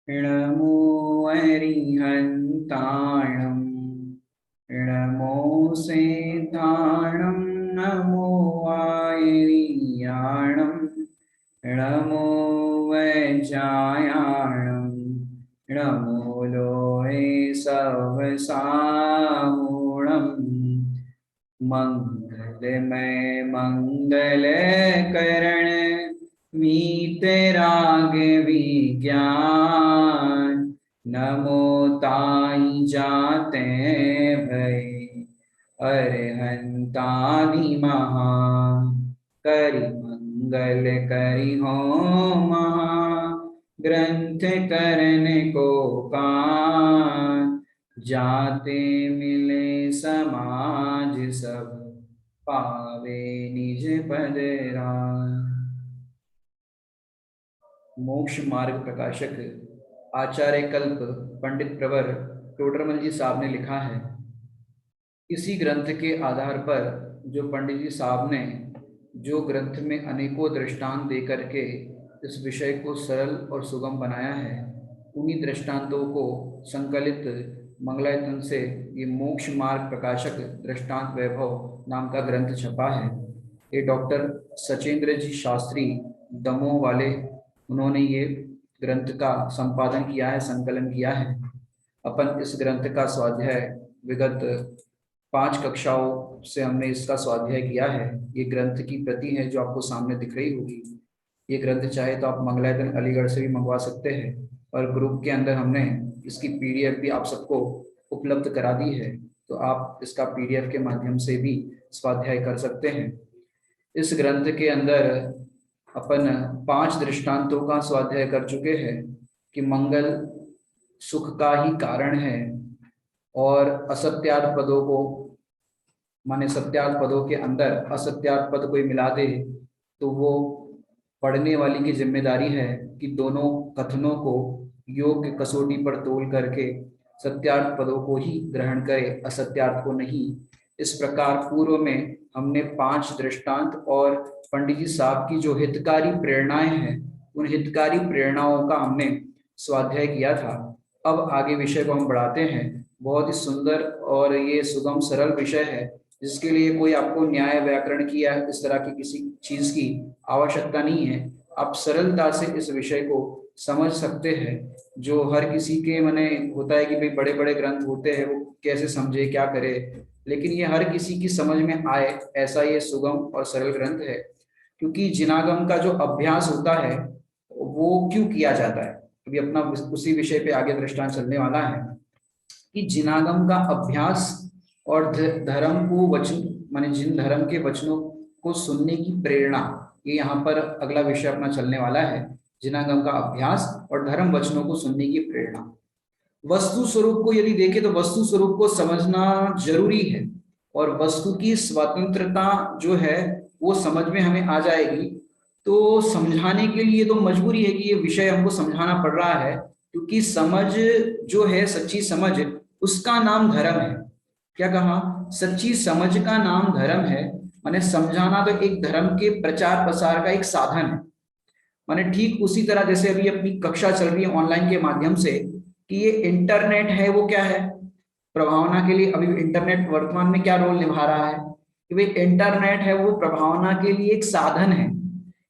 नमो अरिहन्ताणं नमो सेताणं नमो आयर्याणं नमो वैजायाणं नमो लोहे सवसामूणम् मंगलमय मंगलकरण वीतराग विज्ञान नमो ताई जाते भय अरहंतादि महा करि मंगल करि हो महा ग्रंथ करन को कान जाते मिले समाज सब पावे निज पद राम। मोक्ष मार्ग प्रकाशक आचार्य कल्प पंडित प्रवर टोडरमल जी साहब ने लिखा है। इसी ग्रंथ के आधार पर जो पंडित जी साहब ने जो ग्रंथ में अनेकों दृष्टांत दे करके इस विषय को सरल और सुगम बनाया है, उन्हीं दृष्टांतों को संकलित मंगलायतन से ये मोक्ष मार्ग प्रकाशक दृष्टांत वैभव नाम का ग्रंथ छपा है। ये डॉक्टर सचेंद्र जी शास्त्री दमोह वाले, उन्होंने ये ग्रंथ का संपादन किया है, संकलन किया है। अपन इस ग्रंथ का स्वाध्याय विगत 5 कक्षाओं से हमने इसका स्वाध्याय किया है। ये ग्रंथ की प्रति है जो आपको सामने दिख रही होगी। ये ग्रंथ चाहे तो आप मंगलायतन अलीगढ़ से भी मंगवा सकते हैं, और ग्रुप के अंदर हमने इसकी पीडीएफ भी आप सबको उपलब्ध करा दी है, तो आप इसका पीडीएफ के माध्यम से भी स्वाध्याय कर सकते हैं। इस ग्रंथ के अंदर अपन 5 दृष्टांतों का स्वाध्याय कर चुके हैं कि मंगल सुख का ही कारण है, और असत्यार्थ पदों को, माने सत्यार्थ पदों के अंदर असत्यार्थ पद कोई मिला दे तो वो पढ़ने वाली की जिम्मेदारी है कि दोनों कथनों को योग्य कसौटी पर तोल करके सत्यार्थ पदों को ही ग्रहण करे, असत्यार्थ को नहीं। इस प्रकार पूर्व में हमने 5 दृष्टांत और पंडित जी साहब की जो हितकारी प्रेरणाएं हैं, उन हितकारी प्रेरणाओं का हमने स्वाध्याय किया था। अब आगे विषय को हम बढ़ाते हैं। बहुत ही सुंदर और ये सुगम सरल विषय है, जिसके लिए कोई आपको न्याय व्याकरण की या इस तरह की किसी चीज की आवश्यकता नहीं है। आप सरलता से इस विषय को समझ सकते हैं। जो हर किसी के मने होता है कि भाई बड़े बड़े ग्रंथ होते हैं, वो कैसे समझे, क्या करे, लेकिन ये हर किसी की समझ में आए ऐसा ये सुगम और सरल ग्रंथ है। क्योंकि जिनागम का जो अभ्यास होता है वो क्यों किया जाता है, अभी अपना उसी विषय पे आगे दृष्टांत चलने वाला है कि जिनागम का अभ्यास और धर्म को वचन, माने जिन धर्म के वचनों को सुनने की प्रेरणा, ये यहाँ पर अगला विषय अपना चलने वाला है। जिनागम का अभ्यास और धर्म वचनों को सुनने की प्रेरणा। वस्तु स्वरूप को यदि देखें तो वस्तु स्वरूप को समझना जरूरी है, और वस्तु की स्वतंत्रता जो है वो समझ में हमें आ जाएगी। तो समझाने के लिए तो मजबूरी है कि ये विषय हमको समझाना पड़ रहा है, क्योंकि समझ जो है, सच्ची समझ, उसका नाम धर्म है। क्या कहा? सच्ची समझ का नाम धर्म है। माने समझाना तो एक धर्म के प्रचार प्रसार का एक साधन है। माने ठीक उसी तरह जैसे अभी अपनी कक्षा चल रही है ऑनलाइन के माध्यम से, कि ये इंटरनेट है वो क्या है, प्रभावना के लिए अभी इंटरनेट वर्तमान में क्या रोल निभा रहा है कि भाई इंटरनेट है वो प्रभावना के लिए एक साधन है।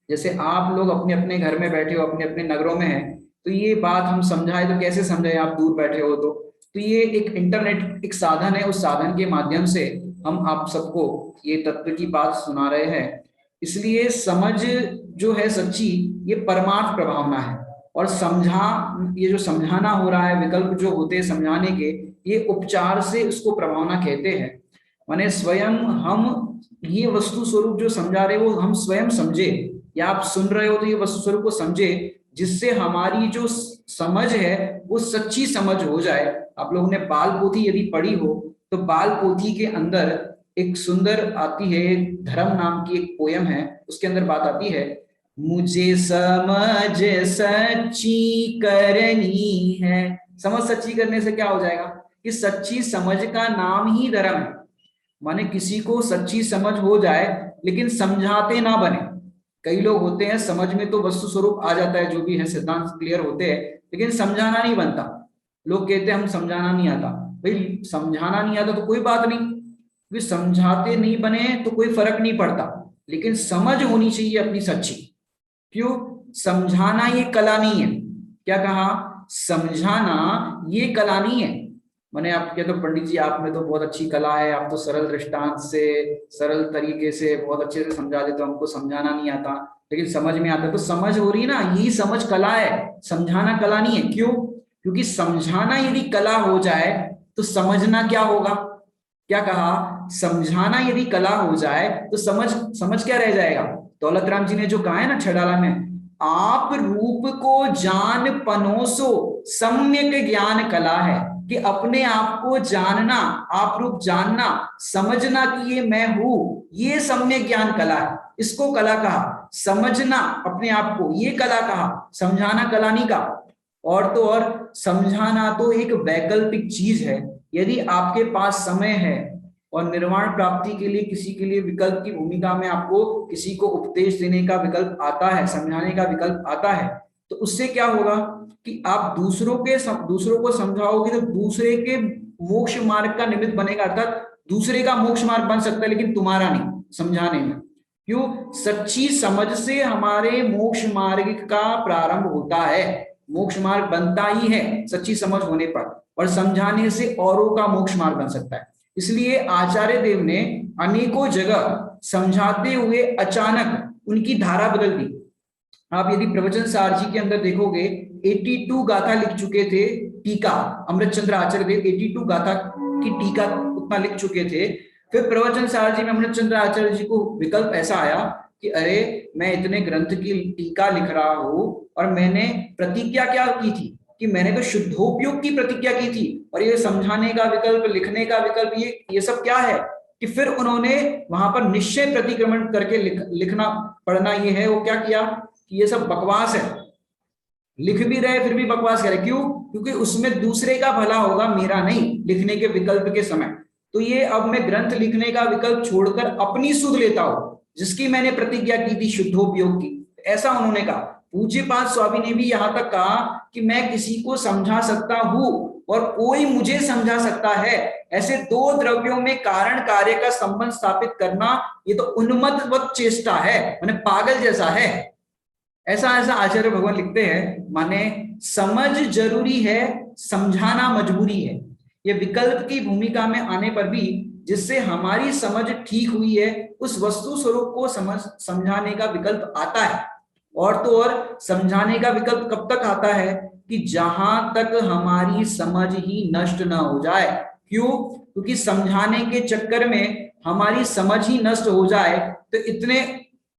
जैसे आप लोग अपने अपने घर में बैठे हो, अपने अपने नगरों में है, तो ये बात हम समझाए तो कैसे समझाए, आप दूर बैठे हो तो ये एक इंटरनेट एक साधन है। उस साधन के माध्यम से हम आप सबको ये तत्व की बात सुना रहे हैं। इसलिए समझ जो है सच्ची, ये परमार्थ प्रभावना है। और ये जो समझाना हो रहा है, विकल्प जो होते हैं समझाने के, ये उपचार से उसको प्रभावना कहते हैं। माने स्वयं हम ये वस्तु स्वरूप जो समझा रहे वो हम स्वयं समझे, या आप सुन रहे हो तो ये वस्तु स्वरूप को समझे, जिससे हमारी जो समझ है वो सच्ची समझ हो जाए। आप लोगों ने बाल पोथी यदि पढ़ी हो तो बाल पोथी के अंदर एक सुंदर आती है, धर्म नाम की एक पोयम है, उसके अंदर बात आती है, मुझे समझ सच्ची करनी है। समझ सच्ची करने से क्या हो जाएगा कि सच्ची समझ का नाम ही धर्म है। माने किसी को सच्ची समझ हो जाए लेकिन समझाते ना बने, कई लोग होते हैं समझ में तो वस्तु स्वरूप आ जाता है, जो भी है सिद्धांत क्लियर होते हैं, लेकिन समझाना नहीं बनता। लोग कहते हैं हम समझाना नहीं आता। भाई समझाना नहीं आता तो कोई बात नहीं, क्योंकि समझाते नहीं बने तो कोई फर्क नहीं पड़ता, लेकिन समझ होनी चाहिए अपनी सच्ची। क्यों? समझाना ये कला नहीं है। क्या कहा? समझाना ये कला नहीं है। मैंने आप कहते तो पंडित जी आप में तो बहुत अच्छी कला है, आप तो सरल दृष्टांत से सरल तरीके से बहुत अच्छे से समझा देते हो, हमको समझाना नहीं आता लेकिन समझ में आता है। तो समझ हो रही है ना, यही समझ कला है, समझाना कला नहीं है। क्यों? क्योंकि समझाना यदि कला हो जाए तो समझना क्या होगा? क्या कहा? समझाना यदि कला हो जाए तो समझ समझ क्या रह जाएगा? दौलत राम जी ने जो कहा है ना छड़ाला में, आप रूप को जान पनोसो सम्यक ज्ञान कला है, कि अपने आप को जानना, आप रूप जानना, समझना कि ये मैं हूं, ये सम्यक ज्ञान कला है। इसको कला कहा, समझना अपने आप को ये कला कहा, समझाना कला नहीं कहा। और तो और समझाना तो एक वैकल्पिक चीज है। यदि आपके पास समय है और निर्वाण प्राप्ति के लिए किसी के लिए विकल्प की भूमिका में आपको किसी को उपदेश देने का विकल्प आता है, समझाने का विकल्प आता है, तो उससे क्या होगा कि आप दूसरों को समझाओगे तो दूसरे के मोक्ष मार्ग का निमित्त बनेगा, अर्थात दूसरे का मोक्ष मार्ग बन सकता है लेकिन तुम्हारा नहीं, समझाने में। क्यों? सच्ची समझ से हमारे मोक्ष मार्ग का प्रारंभ होता है, मोक्ष मार्ग बनता ही है सच्ची समझ होने पर, और समझाने से औरों का मोक्ष मार्ग बन सकता है। इसलिए आचार्य देव ने अनेकों जगह समझाते हुए अचानक उनकी धारा बदल दी। आप यदि प्रवचन सार जी के अंदर देखोगे 82 गाथा लिख चुके थे, टीका, अमृतचंद्र आचार्य देव 82 गाथा की टीका उतना लिख चुके थे। फिर प्रवचन सार जी में अमृतचंद्र आचार्य जी को विकल्प ऐसा आया कि अरे मैं इतने ग्रंथ की टीका लिख रहा हूं और मैंने प्रतिज्ञा क्या की थी कि मैंने तो शुद्धोपयोग की प्रतिज्ञा की थी, और ये समझाने का विकल्प, लिखने का विकल्प, ये सब क्या है? कि फिर उन्होंने वहां पर निश्चय प्रतिक्रमण करके लिखना पढ़ना ये है, वो क्या किया कि ये सब बकवास है, लिख भी रहे फिर भी बकवास करे। क्यों? क्योंकि उसमें दूसरे का भला होगा, मेरा नहीं, लिखने के विकल्प के समय। तो ये अब मैं ग्रंथ लिखने का विकल्प छोड़कर अपनी सुध लेता हूं, जिसकी मैंने प्रतिज्ञा की थी शुद्धोपयोग की, ऐसा उन्होंने कहा। पूज्यपाद स्वामी ने भी यहां तक कहा कि मैं किसी को समझा सकता हूं और कोई मुझे समझा सकता है। ऐसे दो द्रव्यों में कारण कार्य का संबंध स्थापित करना ये तो उन्मत्त चेष्टा है, माने पागल जैसा है। ऐसा ऐसा आचार्य भगवान लिखते हैं, माने समझ जरूरी है, समझाना मजबूरी है। ये विकल्प की भूमिका में आने पर भी जिससे हमारी समझ ठीक हुई है उस वस्तु स्वरूप को समझाने का विकल्प आता है। और तो और समझाने का विकल्प कब तक आता है कि जहां तक हमारी समझ ही नष्ट ना हो जाए। क्यों? क्योंकि समझाने के चक्कर में हमारी समझ ही नष्ट हो जाए तो इतने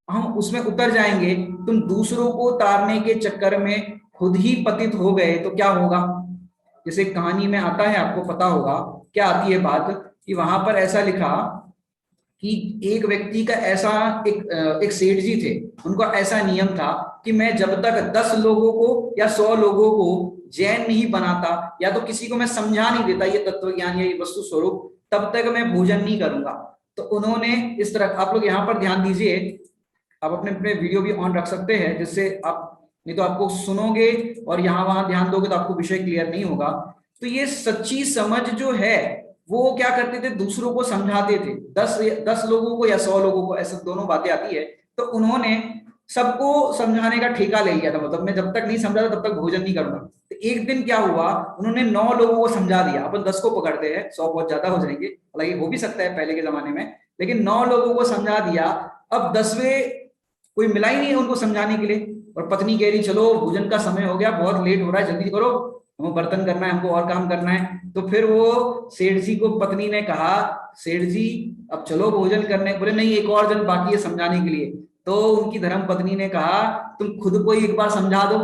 हम उसमें उतर जाएंगे, तुम दूसरों को उतारने के चक्कर में खुद ही पतित हो गए तो क्या होगा? जैसे कहानी में आता है, आपको पता होगा क्या आती है बात, कि वहां पर ऐसा लिखा कि एक व्यक्ति का ऐसा एक सेठ जी थे, उनका ऐसा नियम था कि मैं जब तक 10 लोगों को या 100 लोगों को जैन नहीं बनाता, या तो किसी को मैं समझा नहीं देता ये तत्व ज्ञान या ये वस्तु स्वरूप, तब तक मैं भोजन नहीं करूंगा। तो उन्होंने इस तरह, आप लोग यहाँ पर ध्यान दीजिए, आप अपने अपने वीडियो भी ऑन रख सकते हैं, जिससे आप, नहीं तो आपको सुनोगे और यहाँ वहां ध्यान दोगे तो आपको विषय क्लियर नहीं होगा। तो ये सच्ची समझ जो है वो क्या करते थे, दूसरों को समझाते थे, 10 लोगों को या 100 लोगों को, ऐसे दोनों बातें आती है। तो उन्होंने सबको समझाने का ठेका ले लिया था, मतलब मैं जब तक नहीं समझाता तब तक भोजन नहीं करूंगा। तो एक दिन क्या हुआ, उन्होंने 9 लोगों को समझा दिया। अपन 10 को पकड़ते हैं, 100 बहुत ज्यादा हो जाएंगे, हालांकि हो भी सकता है पहले के जमाने में, लेकिन 9 लोगों को समझा दिया। अब 10वें कोई मिला ही नहीं है उनको समझाने के लिए, और पत्नी कह रही चलो भोजन का समय हो गया, बहुत लेट हो रहा है, जल्दी करो, हमें बर्तन करना है, हमको और काम करना है। तो फिर वो सेठ जी को पत्नी ने कहा, सेठ जी अब चलो भोजन करने। बोले नहीं, एक और जन बाकी है समझाने के लिए। तो उनकी धर्म पत्नी ने कहा तुम खुद को एक बार समझा दो,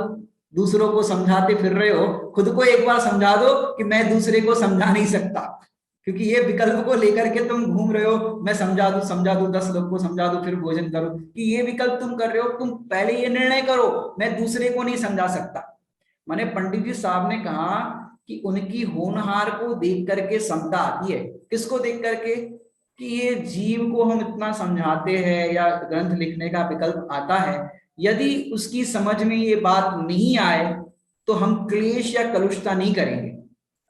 दूसरों को समझाते फिर रहे हो, खुद को एक बार समझा दो कि मैं दूसरे को समझा नहीं सकता। क्योंकि ये विकल्प को लेकर के तुम घूम रहे हो, मैं समझा दूं 10 लोग को समझा दूं फिर भोजन करो, कि ये विकल्प तुम कर रहे हो। तुम पहले ये निर्णय करो मैं दूसरे को नहीं समझा सकता। माने पंडित जी साहब ने कहा कि उनकी होनहार को देख करके समता आती है। किसको देख करके? कि ये जीव को हम इतना समझाते हैं या ग्रंथ लिखने का विकल्प आता है, यदि उसकी समझ में ये बात नहीं आए तो हम क्लेश या कलुषता नहीं करेंगे।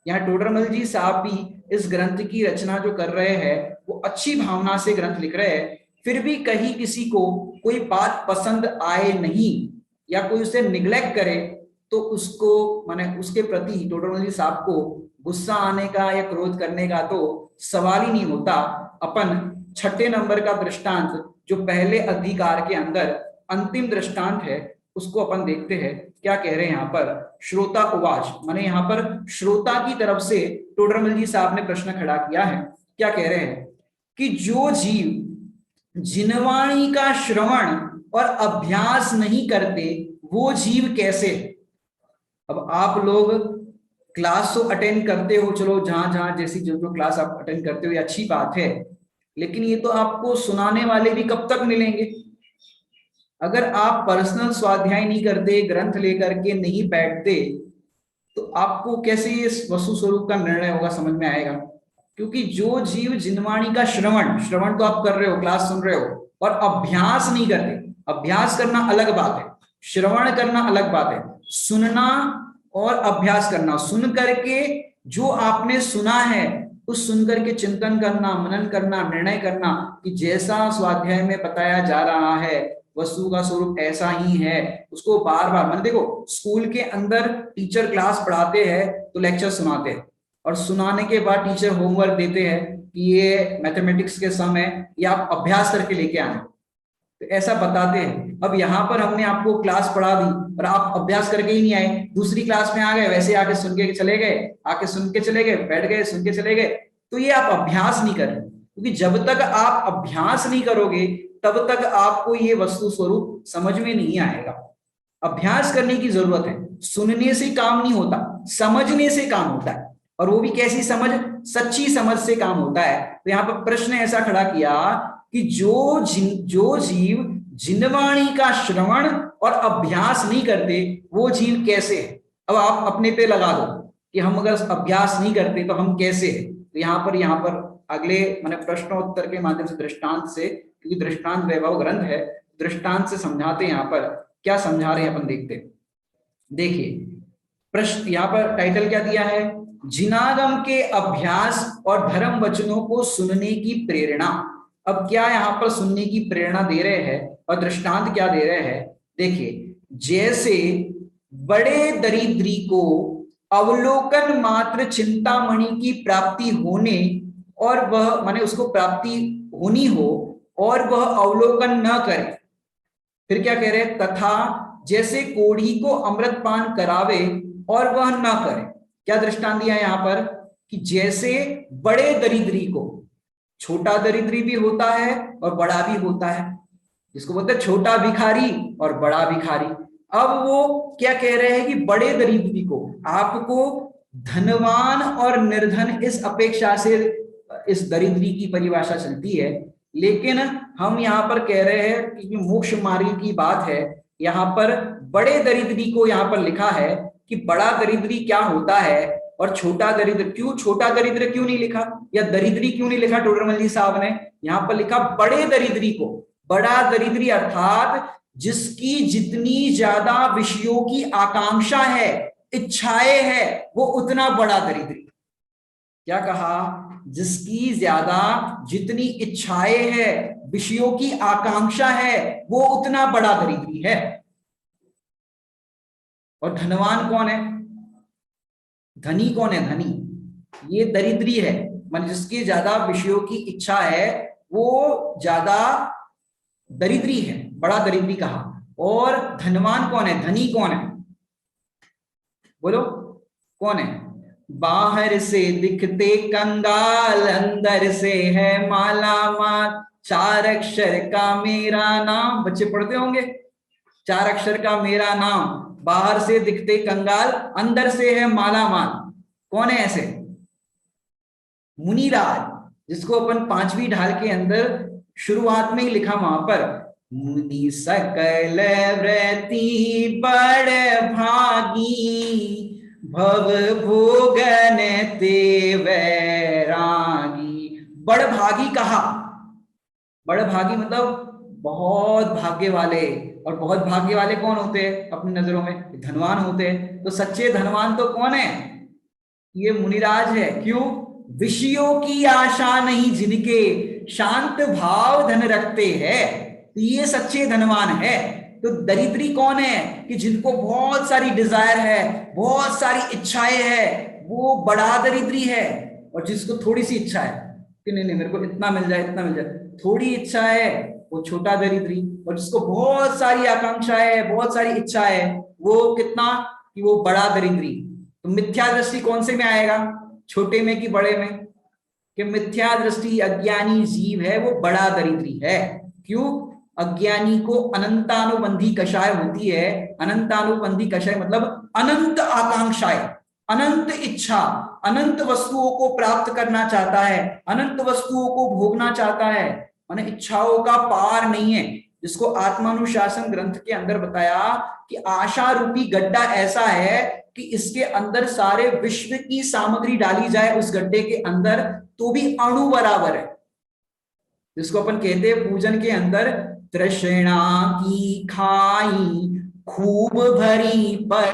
यहाँ टोडरमल जी साहब भी इस ग्रंथ की रचना जो कर रहे हैं वो अच्छी भावना से ग्रंथ लिख रहे हैं, फिर भी कहीं किसी को कोई बात पसंद आए नहीं या कोई उसे निग्लेक्ट करे तो उसको माने उसके प्रति टोडरमल जी साहब को गुस्सा आने का या क्रोध करने का तो सवाल ही नहीं होता। अपन 6 नंबर का दृष्टांत जो पहले अधिकार के अंदर अंतिम दृष्टांत है उसको अपन देखते हैं। क्या कह रहे हैं यहाँ पर, श्रोता उवाच, माने यहाँ पर श्रोता की तरफ से टोडरमल जी साहब ने प्रश्न खड़ा किया है। क्या कह रहे हैं कि जो जीव जिनवाणी का श्रवण और अभ्यास नहीं करते वो जीव कैसे। अब आप लोग क्लास तो अटेंड करते हो, चलो जहां जहां जैसी जो जो क्लास आप अटेंड करते हो ये अच्छी बात है, लेकिन ये तो आपको सुनाने वाले भी कब तक मिलेंगे। अगर आप पर्सनल स्वाध्याय नहीं करते, ग्रंथ लेकर के नहीं बैठते, तो आपको कैसे ये वस्तु स्वरूप का निर्णय होगा, समझ में आएगा। क्योंकि जो जीव जिनवाणी का श्रवण श्रवण तो आप कर रहे हो, क्लास सुन रहे हो, और अभ्यास नहीं करते, अभ्यास करना अलग बात है, श्रवण करना अलग बात है। सुनना और अभ्यास करना, सुन करके जो आपने सुना है उस सुन करके चिंतन करना, मनन करना, निर्णय करना कि जैसा स्वाध्याय में बताया जा रहा है वस्तु का स्वरूप ऐसा ही है, उसको बार बार मतलब देखो स्कूल के अंदर टीचर क्लास पढ़ाते हैं तो लेक्चर सुनाते हैं, और सुनाने के बाद टीचर होमवर्क देते हैं कि ये मैथमेटिक्स के सम है, ये आप अभ्यास करके लेके आए, तो ऐसा बताते हैं। अब यहाँ पर हमने आपको क्लास पढ़ा दी और आप अभ्यास करके ही नहीं आए, दूसरी क्लास में आ गए, वैसे आके सुन के चले गए, आके सुन के चले गए, बैठ गए, सुन के चले गए, तो ये आप अभ्यास नहीं कर रहे। क्योंकि जब तक आप अभ्यास नहीं करोगे तब तक आपको ये वस्तु स्वरूप समझ में नहीं आएगा। अभ्यास करने की जरूरत है, सुनने से काम नहीं होता, समझने से काम होता है, और वो भी कैसी समझ, सच्ची समझ से काम होता है। तो यहाँ पर प्रश्न ऐसा खड़ा किया कि जो जीव जिनवाणी का श्रवण और अभ्यास नहीं करते वो जीव कैसे है। अब आप अपने पे लगा दो कि हम अगर अभ्यास नहीं करते तो हम कैसे है। तो यहाँ पर अगले मैंने प्रश्नोत्तर के माध्यम से दृष्टांत से, क्योंकि दृष्टांत वैभव ग्रंथ है, दृष्टांत से समझाते हैं। यहाँ पर क्या समझा रहे हैं अपन देखते हैं। देखिए प्रश्न यहाँ पर टाइटल क्या दिया है, जिनागम के अभ्यास और धर्म वचनों को सुनने की प्रेरणा। अब क्या यहाँ पर सुनने की प्रेरणा दे रहे हैं और दृष्टांत क्या दे रहे हैं। देखिए जैसे बड़े दरिद्री को अवलोकन मात्र चिंतामणि की प्राप्ति होने और वह माने उसको प्राप्ति होनी हो और वह अवलोकन न करे, फिर क्या कह रहे, तथा जैसे कोढ़ी को अमृत पान करावे और वह न करे। क्या दृष्टांत दिया यहाँ पर कि जैसे बड़े दरिद्री को, छोटा दरिद्री भी होता है और बड़ा भी होता है, जिसको बोलते हैं छोटा भिखारी और बड़ा भिखारी। अब वो क्या कह रहे हैं कि बड़े दरिद्री को, आपको धनवान और निर्धन इस अपेक्षा से इस दरिद्री की परिभाषा चलती है, लेकिन हम यहाँ पर कह रहे हैं कि मोक्ष मार्ग की बात है। यहाँ पर बड़े दरिद्री को यहाँ पर लिखा है कि बड़ा दरिद्री क्या होता है और छोटा दरिद्र क्यों, छोटा दरिद्र क्यों नहीं लिखा या दरिद्री क्यों नहीं लिखा टोडरमल जी साहब ने। यहाँ पर लिखा बड़े दरिद्री को, बड़ा दरिद्री अर्थात जिसकी जितनी ज्यादा विषयों की आकांक्षा है, इच्छाएं है, वो उतना बड़ा दरिद्री। क्या कहा, जिसकी ज्यादा जितनी इच्छाएं है, विषयों की आकांक्षा है, वो उतना बड़ा दरिद्री है। और धनवान कौन है, धनी कौन है, धनी ये दरिद्री है, मान जिसकी ज्यादा विषयों की इच्छा है वो ज्यादा दरिद्री है, बड़ा दरिद्री कहा। और धनवान कौन है, धनी कौन है, बोलो कौन है। बाहर से दिखते कंगाल, अंदर से है माला माल, 4 अक्षर का मेरा नाम, बच्चे पढ़ते होंगे, 4 अक्षर का मेरा नाम, बाहर से दिखते कंगाल, अंदर से है माला माल। कौन है ऐसे, मुनिराज, जिसको अपन 5वीं ढाल के अंदर शुरुआत में ही लिखा वहां पर, मुनि सकल व्रती बड़ भागी, भव भोगन ते वैरागी, बड़भागी कहा। बड़भागी मतलब बहुत भाग्य वाले, और बहुत भाग्य वाले कौन होते हैं अपनी नजरों में? धनवान होते हैं। तो सच्चे धनवान तो कौन है? ये मुनिराज है। क्यों? विषयों की आशा नहीं जिनके, शांत भाव धन रखते हैं, तो ये सच्चे धनवान है। तो दरिद्री कौन है? कि जिनको बहुत सारी डिजायर है, बहुत सारी इच्छाएं है, वो बड़ा दरिद्री है। और जिसको थोड़ी सी इच्छा है कि नहीं नहीं मेरे को इतना मिल जाए, इतना मिल जाए, थोड़ी इच्छा है, वो छोटा दरिद्री। और जिसको बहुत सारी आकांक्षाएं है, बहुत सारी इच्छा है, वो कितना? कि वो बड़ा दरिद्री। तो मिथ्या दृष्टि कौन से में आएगा? छोटे में कि बड़े में? कि मिथ्या दृष्टि अज्ञानी जीव है वो बड़ा दरिद्री है। क्यों? अज्ञानी को अनंतानुबंधी कषाय होती है। अनंतानुबंधी कषाय मतलब अनंत आकांक्षाएं, अनंत इच्छा, अनंत वस्तुओं को प्राप्त करना चाहता है, अनंत वस्तुओं को भोगना चाहता है, माने इच्छाओं का पार नहीं है। जिसको आत्मानुशासन ग्रंथ के अंदर बताया कि आशा रूपी गड्ढा ऐसा है कि इसके अंदर सारे विश्व की सामग्री डाली जाए उस गड्ढे के अंदर तो भी अणु बराबर है। जिसको अपन कहते हैं पूजन के अंदर, तृष्णा की खाई खूब भरी पर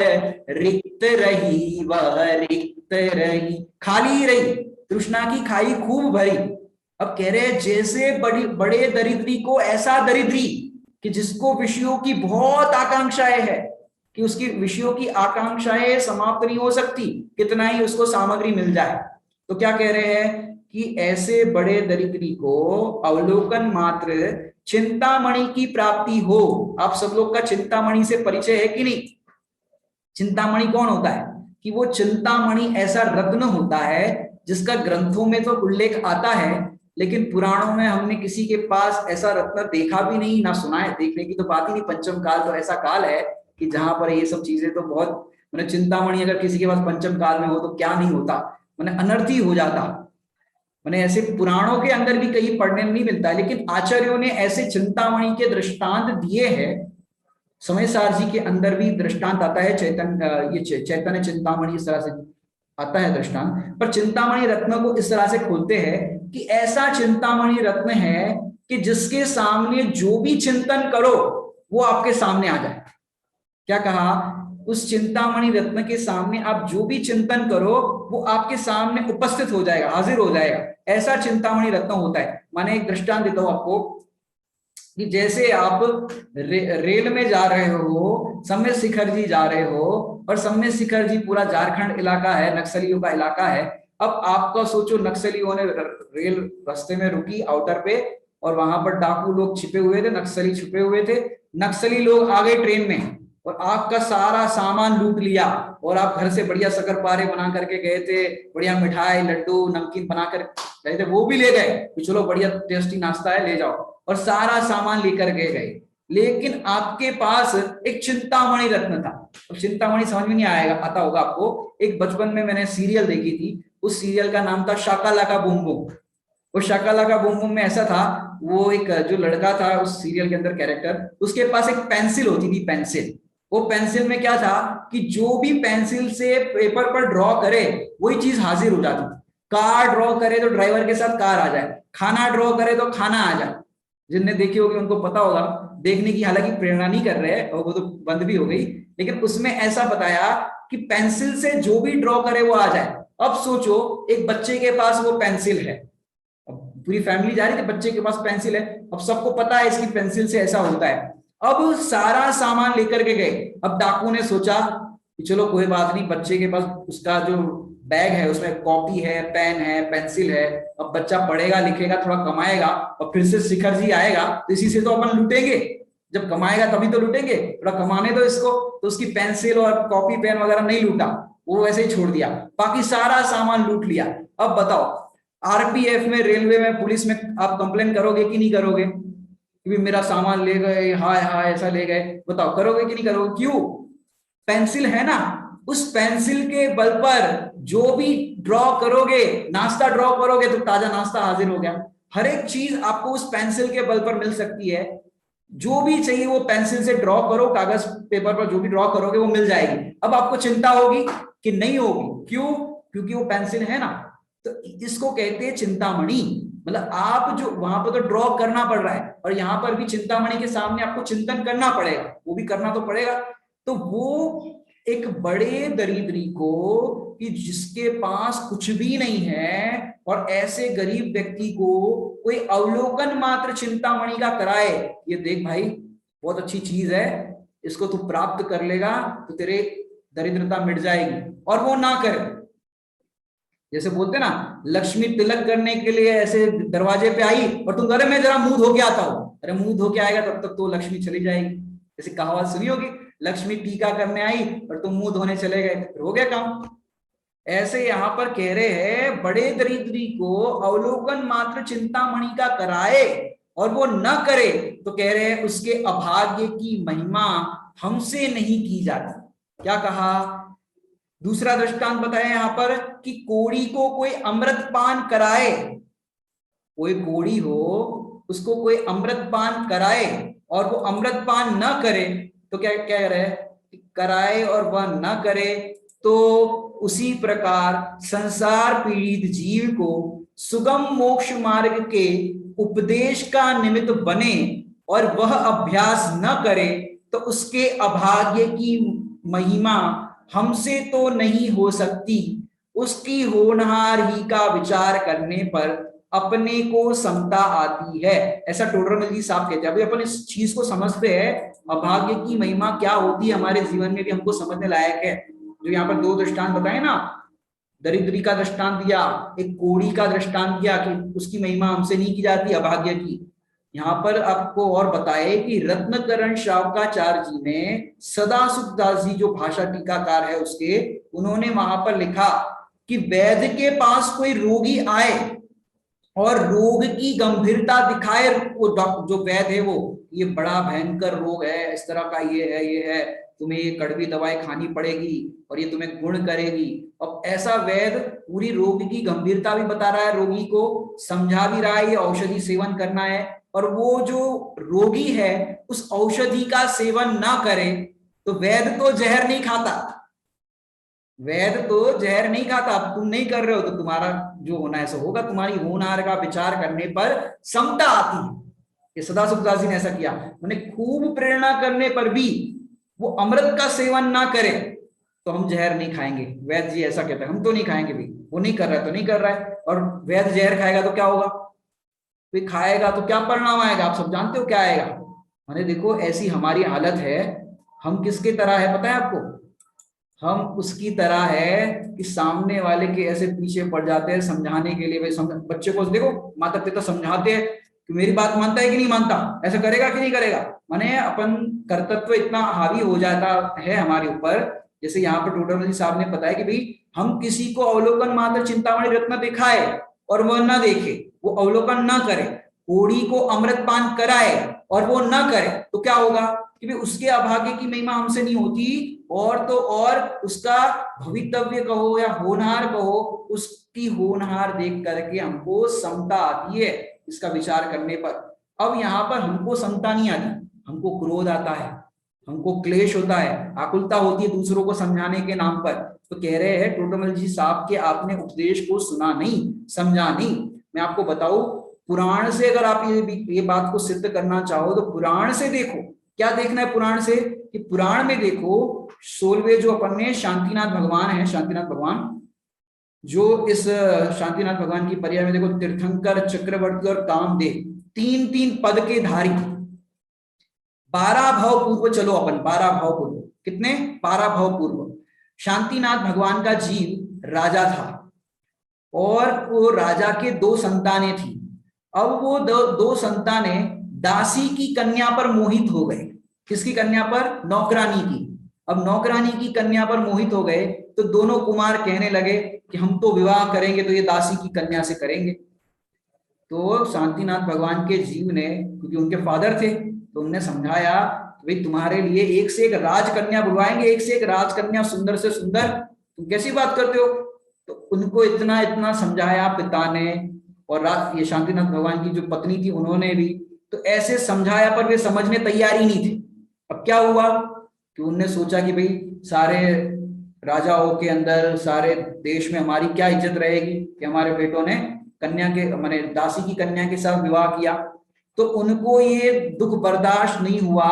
रिक्त रही, वह रिक्त रही, खाली रही। तृष्णा की खाई खूब भरी। अब कह रहे हैं जैसे बड़े दरिद्री को ऐसा दरिद्री कि जिसको विषयों की बहुत आकांक्षाएं है, कि उसकी विषयों की आकांक्षाएं समाप्त नहीं हो सकती, कितना ही उसको सामग्री मिल जाए। तो क्या कह रहे हैं कि ऐसे बड़े दरिद्री को अवलोकन मात्र चिंतामणि की प्राप्ति हो। आप सब लोग का चिंतामणि से परिचय है कि नहीं? चिंतामणि कौन होता है? कि वो चिंतामणि ऐसा रत्न होता है जिसका ग्रंथों में तो उल्लेख आता है, लेकिन पुराणों में हमने किसी के पास ऐसा रत्न देखा भी नहीं, ना सुना है। देखने की तो बात ही नहीं। पंचम काल तो ऐसा काल है कि जहां पर ये सब चीजें तो बहुत, मैंने चिंतामणि अगर किसी के पास पंचम काल में हो तो क्या नहीं होता, मैंने अनर्थ ही हो जाता। मैंने ऐसे पुराणों के अंदर भी कहीं पढ़ने में नहीं मिलता है, लेकिन आचार्यों ने ऐसे चिंतामणि के दृष्टांत दिए हैं। समय सार जी के अंदर भी दृष्टांत आता है, चैतन्य चिंतामणि इस तरह से आता है दृष्टांत। पर चिंतामणि रत्न को इस तरह से खोलते हैं कि ऐसा चिंतामणि रत्न है कि जिसके सामने जो भी चिंतन करो वो आपके सामने आ जाए। क्या कहा? उस चिंतामणि रत्न के सामने आप जो भी चिंतन करो वो आपके सामने उपस्थित हो जाएगा, हाजिर हो जाएगा। ऐसा चिंतामणि रत्न होता है। माने एक दृष्टांत देता हूं आपको कि जैसे आप रेल में जा रहे हो, सम्य शिखर जी जा रहे हो, और सम्य शिखर जी पूरा झारखंड इलाका है, नक्सलियों का इलाका है। अब आपका सोचो, नक्सलियों ने रेल रास्ते में रुकी आउटर पे, और वहां पर डाकू लोग छिपे हुए थे, नक्सली छिपे हुए थे। नक्सली लोग आ गए ट्रेन में और आपका सारा सामान लूट लिया, और आप घर से बढ़िया शक्करपारे बना करके गए थे, बढ़िया मिठाई लड्डू नमकीन बना कर गए थे, वो भी ले गए कि चलो बढ़िया टेस्टी नाश्ता है ले जाओ, और सारा सामान लेकर के गए। लेकिन आपके पास एक चिंतामणि रत्न था। अब चिंतामणि समझ में नहीं आएगा, आता होगा आपको। एक बचपन में मैंने सीरियल देखी थी, उस सीरियल का नाम था शाका लाका बूम बूम। वो शाका लाका बूम बूम में ऐसा था, वो एक जो लड़का था उस सीरियल के अंदर कैरेक्टर, उसके पास एक पेंसिल होती थी, पेंसिल। वो पेंसिल में क्या था कि जो भी पेंसिल से पेपर पर ड्रॉ करे वही चीज हाजिर हो जाती थी। कार ड्रॉ करे तो ड्राइवर के साथ कार आ जाए, खाना ड्रॉ करे तो खाना आ जाए। जिनने देखी होगी उनको पता होगा। देखने की हालांकि प्रेरणा नहीं कर रहे हैं, और वो तो बंद भी हो गई, लेकिन उसमें ऐसा बताया कि पेंसिल से जो भी ड्रॉ करे वो आ जाए। अब सोचो, एक बच्चे के पास वो पेंसिल है, अब पूरी फैमिली जा रही थी, बच्चे के पास पेंसिल है, अब सबको पता है इसकी पेंसिल से ऐसा होता है। अब सारा सामान लेकर के गए। अब डाकू ने सोचा कि चलो कोई बात नहीं, बच्चे के पास उसका जो बैग है उसमें कॉपी है, पेन है, पेंसिल है, अब बच्चा पढ़ेगा लिखेगा थोड़ा कमाएगा, और फिर से शिखर जी आएगा तो इसी से तो अपन लूटेंगे, जब कमाएगा तभी तो लूटेंगे, थोड़ा कमाने दो इसको। तो उसकी पेंसिल और कॉपी पेन वगैरह नहीं लूटा, वो वैसे ही छोड़ दिया, बाकी सारा सामान लूट लिया। अब बताओ, आरपीएफ में, रेलवे में, पुलिस में आप कंप्लेन करोगे कि नहीं करोगे कि मेरा सामान ले गए, हाय हाय ऐसा ले गए? बताओ करोगे कि नहीं करोगे? क्यों? पेंसिल है ना, उस पेंसिल के बल पर जो भी ड्रॉ करोगे, नाश्ता ड्रॉ करोगे तो ताजा नाश्ता हाजिर हो गया। हर एक चीज आपको उस पेंसिल के बल पर मिल सकती है। जो भी चाहिए वो पेंसिल से ड्रॉ करो, कागज पेपर पर जो भी ड्रॉ करोगे वो मिल जाएगी। अब आपको चिंता होगी कि नहीं होगी? क्यों? क्योंकि वो पेंसिल है ना। तो इसको कहते हैं चिंतामणि। मतलब आप जो वहां पर तो ड्रॉ करना पड़ रहा है, और यहाँ पर भी चिंतामणि के सामने आपको चिंतन करना पड़ेगा, वो भी करना तो पड़ेगा। तो वो एक बड़े दरिद्री को, कि जिसके पास कुछ भी नहीं है, और ऐसे गरीब व्यक्ति को कोई अवलोकन मात्र चिंतामणि का कराए, ये देख भाई बहुत अच्छी चीज है, इसको तू प्राप्त कर लेगा तो तेरे दरिद्रता मिट जाएगी, और वो ना करे। जैसे बोलते ना, लक्ष्मी तिलक करने के लिए ऐसे दरवाजे पे आई और तुम अरे मैं जरा मुंह धो के आता हूं, अरे मुंह धो के आएगा तब तक तो लक्ष्मी चली जाएगी। जैसे कहावत सुनी होगी, लक्ष्मी टीका करने आई और तुम मुंह धोने चले गए, फिर हो गया काम। ऐसे यहाँ पर कह रहे हैं, बड़े दरिद्री को अवलोकन मात्र चिंतामणि का कराए और वो न करे, तो कह रहे हैं उसके अभाग्य की महिमा हमसे नहीं की जाती। क्या कहा? दूसरा दृष्टांत बताया यहां पर कि कोड़ी को कोई अमृत पान कराए, कोई कोड़ी हो उसको कोई अमृत पान कराए और वो अमृत पान न करे, तो क्या कह रहे हैं? कराए और वह न करे, तो उसी प्रकार संसार पीड़ित जीव को सुगम मोक्ष मार्ग के उपदेश का निमित्त बने और वह अभ्यास न करे, तो उसके अभाग्य की महिमा हमसे तो नहीं हो सकती। उसकी होनहार ही का विचार करने पर अपने को समता आती है। ऐसा टोडरमल जी साहब कहते हैं। अभी अपन इस चीज को समझते हैं, अभाग्य की महिमा क्या होती है हमारे जीवन में भी हमको समझने लायक है। जो यहाँ पर दो दृष्टांत बताए ना, दरिद्री का दृष्टांत दिया, एक कोड़ी का दृष्टांत दिया कि उसकी महिमा हमसे नहीं की जाती अभाग्य की। यहाँ पर आपको और बताए कि रत्नकरण श्रावकाचार्य जी ने, सदा सुखदास जी जो भाषा टीकाकार है उसके, उन्होंने वहां पर लिखा कि वैद्य के पास कोई रोगी आए और रोग की गंभीरता दिखाए, वो जो वैद्य है वो, ये बड़ा भयंकर रोग है, इस तरह का ये है, तुम्हें ये कड़वी दवाई खानी पड़ेगी और ये तुम्हें गुण करेगी। अब ऐसा वैद्य पूरी रोग की गंभीरता भी बता रहा है, रोगी को समझा भी रहा है ये औषधि सेवन करना है, और वो जो रोगी है उस औषधि का सेवन ना करे, तो वैद्य तो जहर नहीं खाता, वैद्य तो जहर नहीं खाता। अब तुम नहीं कर रहे हो तो तुम्हारा जो होना ऐसा होगा, तुम्हारी होनहार का विचार करने पर समता आती है। ये सदा सुखदास जी ने ऐसा किया, उन्हें खूब प्रेरणा करने पर भी वो अमृत का सेवन ना करे तो हम जहर नहीं खाएंगे। वैद्य जी ऐसा कहते हैं, हम तो नहीं खाएंगे भी, वो नहीं कर रहा है तो नहीं कर रहा है। और वैद्य जहर खाएगा तो क्या होगा, फिर खाएगा तो क्या परिणाम आएगा, आप सब जानते हो क्या आएगा। मैंने देखो ऐसी हमारी हालत है, हम किसके तरह है पता है आपको? हम उसकी तरह है कि सामने वाले के ऐसे पीछे पड़ जाते हैं समझाने के लिए। भाई बच्चे को देखो, माता पिता समझाते हैं कि मेरी बात मानता है कि नहीं मानता, ऐसा करेगा कि नहीं करेगा। माने अपन कर्तव्य इतना हावी हो जाता है हमारे ऊपर। जैसे यहाँ पर टोडरमल जी साहब ने बताया कि भाई हम किसी को अवलोकन मात्र चिंतामणि रत्न दिखाए और वह न देखे, वो अवलोकन न करे, कोड़ी को अमृत पान कराए और वो न करे, तो क्या होगा कि भाई उसके अभाग्य की महिमा हमसे नहीं होती, और तो और उसका भवितव्य कहो या होनहार कहो, उसकी होनहार देख करके हमको समता आती है इसका विचार करने पर। अब यहाँ पर हमको समता नहीं आती, हमको क्रोध आता है, हमको क्लेश होता है, आकुलता होती है दूसरों को समझाने के नाम पर। तो कह रहे हैं टोडरमल जी साहब के आपने उपदेश को सुना नहीं, समझा नहीं। मैं आपको बताऊं, पुराण से अगर आप ये बात को सिद्ध करना चाहो तो पुराण से देखो। क्या देखना है पुराण से? कि पुराण में देखो 16वें जो अपन ने शांतिनाथ भगवान है, शांतिनाथ भगवान जो इस शांतिनाथ भगवान की पर्याय में देखो, तीर्थंकर, चक्रवर्ती और कामदेव, तीन तीन पद के धारी, 12 भाव पूर्व चलो अपन, 12 भाव पूर्व, कितने? 12 भाव पूर्व शांतिनाथ भगवान का जीव राजा था और वो राजा के 2 संतानें थी। अब वो दो संतानें दासी की कन्या पर मोहित हो गए। किसकी कन्या पर? नौकरानी की। अब नौकरानी की कन्या पर मोहित हो गए तो दोनों कुमार कहने लगे कि हम तो विवाह करेंगे तो ये दासी की कन्या से करेंगे। तो शांतिनाथ भगवान के जीव ने, क्योंकि उनके फादर थे, तो उन्होंने समझाया भाई तुम्हारे लिए एक से एक राजकन्या बुलवाएंगे, एक से एक राजकन्या सुंदर से सुंदर, तुम कैसी बात करते हो। तो उनको इतना इतना समझाया पिता ने, और ये शांतिनाथ भगवान की जो पत्नी थी उन्होंने भी, तो ऐसे समझाया पर वे समझने तैयार ही नहीं थे। अब क्या हुआ कि उनने सोचा कि भाई सारे राजाओं के अंदर, सारे देश में हमारी क्या इज्जत रहेगी कि हमारे बेटों ने कन्या के माने दासी की कन्या के साथ विवाह किया, तो उनको ये दुख बर्दाश्त नहीं हुआ,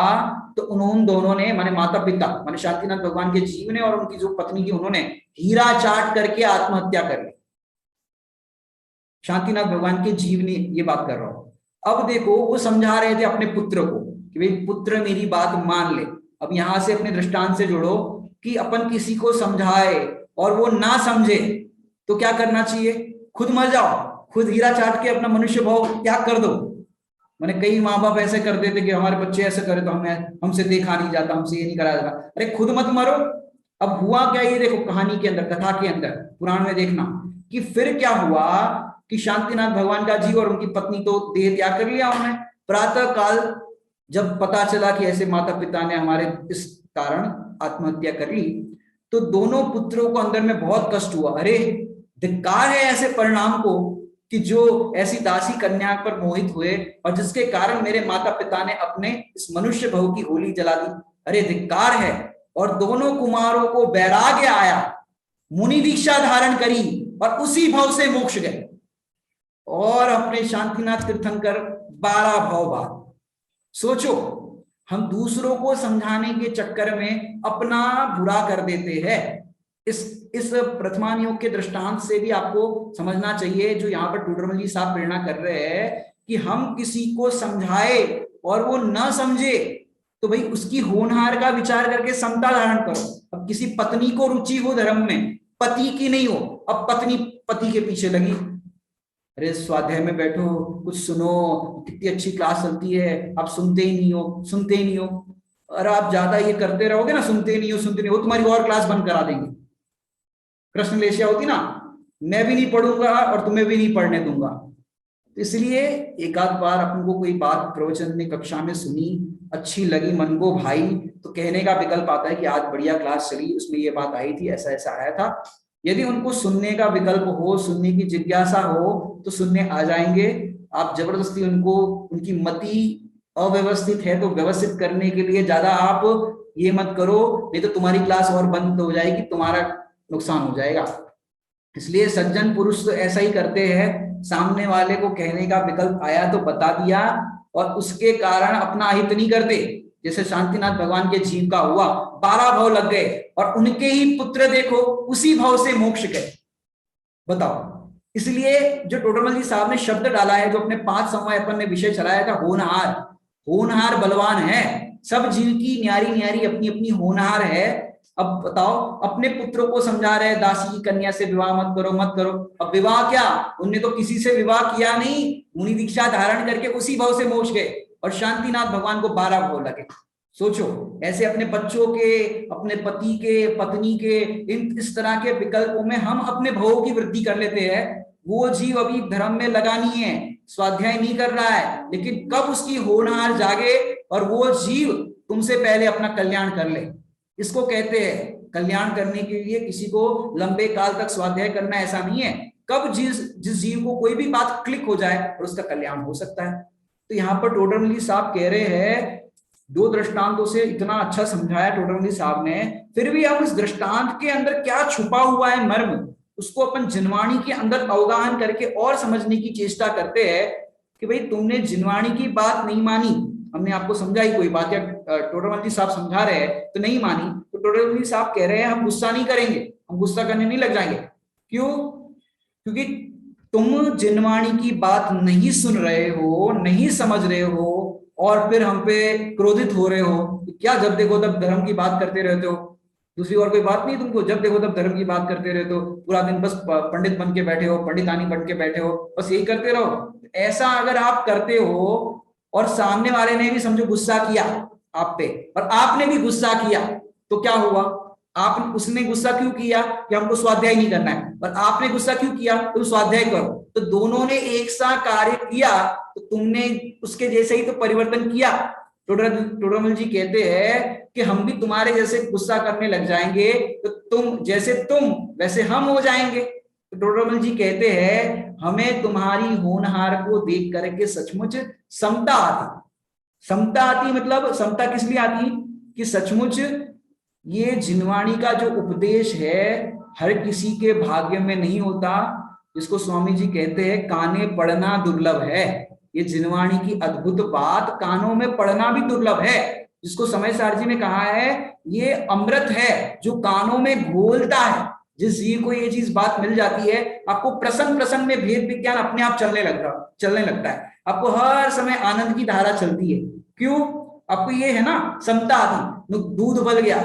तो उन्होंने दोनों ने माने माता पिता माने शांतिनाथ भगवान के जीव ने और उनकी जो पत्नी की, उन्होंने हीरा चाट करके आत्महत्या कर ली। शांतिनाथ भगवान के जीव ने, ये बात कर रहा हूं। अब देखो वो समझा रहे थे अपने पुत्र को कि भाई पुत्र मेरी बात मान ले। अब यहां से अपने दृष्टांत से जोड़ो कि अपन किसी को समझाए और वो ना समझे तो क्या करना चाहिए? खुद मर जाओ, खुद हीरा चाट के अपना मनुष्य भाव त्याग कर दो। मैंने कई माँ बाप ऐसे कर देते कि हमारे बच्चे ऐसे करे तो हमें, हमसे देखा नहीं जाता, हमसे ये नहीं कराया जाता। अरे खुद मत मरो। अब हुआ क्या, ये देखो कहानी के अंदर, कथा के अंदर, पुराण में देखना कि फिर क्या हुआ कि शांतिनाथ भगवान का जीव और उनकी पत्नी तो देह त्याग कर लिया उन्होंने। प्रातः काल जब पता चला कि ऐसे माता पिता ने हमारे इस कारण आत्महत्या कर ली, तो दोनों पुत्रों को अंदर में बहुत कष्ट हुआ। अरे धिक्कार है ऐसे परिणाम को कि जो ऐसी दासी कन्या पर मोहित हुए और जिसके कारण मेरे माता पिता ने अपने इस मनुष्य भव की होली जला दी। अरे धिक्कार है। और दोनों कुमारों को वैराग्य आया, मुनि दीक्षा धारण करी और उसी भव से मोक्ष गए। और अपने शांतिनाथ तीर्थंकर 12 भव बाद। सोचो, हम दूसरों को समझाने के चक्कर में अपना बुरा कर देते हैं। इस प्रथमान योग के दृष्टांत से भी आपको समझना चाहिए, जो यहाँ पर टूडरमल जी साहब प्रेरणा कर रहे हैं कि हम किसी को समझाए और वो न समझे तो भाई उसकी होनहार का विचार करके समता धारण करो। अब किसी पत्नी को रुचि हो धर्म में, पति की नहीं हो, अब पत्नी पति के पीछे लगी, अरे स्वाध्याय में बैठो, कुछ सुनो, कितनी अच्छी क्लास चलती है, आप सुनते ही नहीं हो, सुनते ही नहीं हो। और आप ज्यादा ये करते रहोगे ना, सुनते नहीं हो, सुनते नहीं हो, तुम्हारी और क्लास बंद करा देंगे। कृष्ण लेशिया होती ना, मैं भी नहीं पढ़ूंगा और तुम्हें भी नहीं पढ़ने दूंगा। तो इसलिए एक आध बार अपन को कोई बात प्रवचन में कक्षा में सुनी, अच्छी लगी, मन को भाई, तो कहने का विकल्प आता है कि आज बढ़िया क्लास चली, उसमें ये बात आई थी, ऐसा ऐसा आया था। यदि उनको सुनने का विकल्प हो, सुनने की जिज्ञासा हो, तो सुनने आ जाएंगे। आप जबरदस्ती उनको, उनकी मति अव्यवस्थित है तो व्यवस्थित करने के लिए ज्यादा आप ये मत करो, नहीं तो तुम्हारी क्लास और बंद हो जाएगी, तुम्हारा नुकसान हो जाएगा। इसलिए सज्जन पुरुष तो ऐसा ही करते हैं, सामने वाले को कहने का विकल्प आया तो बता दिया और उसके कारण अपना हित नहीं करते। जैसे शांतिनाथ भगवान के जीव का हुआ, 12 भव लग गए और उनके ही पुत्र देखो उसी भव से मोक्ष गए। बताओ। इसलिए जो टोडरमल जी साहब ने शब्द डाला है, जो अपने 5 समय अपन ने विषय चलाया था, होनहार, होनहार बलवान है। सब जीव की न्यारी न्यारी अपनी अपनी होनहार है। अब बताओ, अपने पुत्रों को समझा रहे दासी की कन्या से विवाह मत करो, मत करो। अब विवाह क्या, उनने तो किसी से विवाह किया नहीं, मुनि दीक्षा धारण करके उसी भाव से मोक्ष गए और शांतिनाथ भगवान को 12 भाव लगे। सोचो, ऐसे अपने बच्चों के, अपने पति के, पत्नी के, इस तरह के विकल्पों में हम अपने भावों की वृद्धि कर लेते हैं। वो जीव अभी धर्म में लगा नहीं है, स्वाध्याय नहीं कर रहा है, लेकिन कब उसकी होनहार जागे और वो जीव तुमसे पहले अपना कल्याण कर ले। इसको कहते हैं कल्याण करने के लिए किसी को लंबे काल तक स्वाध्याय करना, ऐसा नहीं है। कब जिस जीव को कोई भी बात क्लिक हो जाए और उसका कल्याण हो सकता है। तो यहाँ पर टोडरमल साहब कह रहे हैं, 2 दृष्टांतों से इतना अच्छा समझाया टोडरमल साहब ने, फिर भी हम इस दृष्टांत के अंदर क्या छुपा हुआ है मर्म, उसको अपन जिनवाणी के अंदर अवगाहन करके और समझने की चेष्टा करते हैं कि भाई तुमने जिनवाणी की बात नहीं मानी, हमने आपको समझाई कोई बात, या टोडरमल जी साहब समझा रहे हैं तो नहीं मानी, तो टोडरमल जी साहब कह रहे हैं हम गुस्सा नहीं करेंगे, हम गुस्सा करने नहीं लग जाएंगे। क्यों? क्योंकि तुम जिनवाणी की बात नहीं सुन रहे हो, नहीं समझ रहे हो और फिर हम पे क्रोधित हो रहे हो। क्या जब देखो तब धर्म की बात करते रहते हो, दूसरी और कोई बात नहीं तुमको, जब देखो तब धर्म की बात करते रहते हो, पूरा दिन बस पंडित बन के बैठे हो, पंडितानी बन के बैठे हो, बस यही करते रहो। ऐसा अगर आप करते हो और सामने वाले ने भी समझो गुस्सा किया आप पे और आपने भी गुस्सा किया, तो क्या हुआ? आप, उसने गुस्सा क्यों किया कि हमको स्वाध्याय नहीं करना है, और आपने गुस्सा क्यों किया तो स्वाध्याय करो। तो दोनों ने एक सा कार्य किया, तो तुमने उसके जैसे ही तो परिवर्तन किया। टोडरमल जी कहते हैं कि हम भी तुम्हारे जैसे गुस्सा करने लग जाएंगे, तो तुम जैसे तुम वैसे हम हो जाएंगे। तो टोडरमल जी कहते हैं हमें तुम्हारी होनहार को देख करके सचमुच समता आती। समता आती मतलब समता किस लिए आती कि सचमुच ये जिनवाणी का जो उपदेश है हर किसी के भाग्य में नहीं होता, जिसको स्वामी जी कहते हैं काने पढ़ना दुर्लभ है। ये जिनवाणी की अद्भुत बात कानों में पढ़ना भी दुर्लभ है, जिसको समय सार जी ने कहा है ये अमृत है जो कानों में घोलता है। जिस जीव को ये चीज बात मिल जाती है, आपको प्रसंग प्रसंग में भेद विज्ञान अपने आप चलने लगता है। आपको हर समय आनंद की धारा चलती है। क्यों? आपको ये है ना समता आदि, दूध उबल गया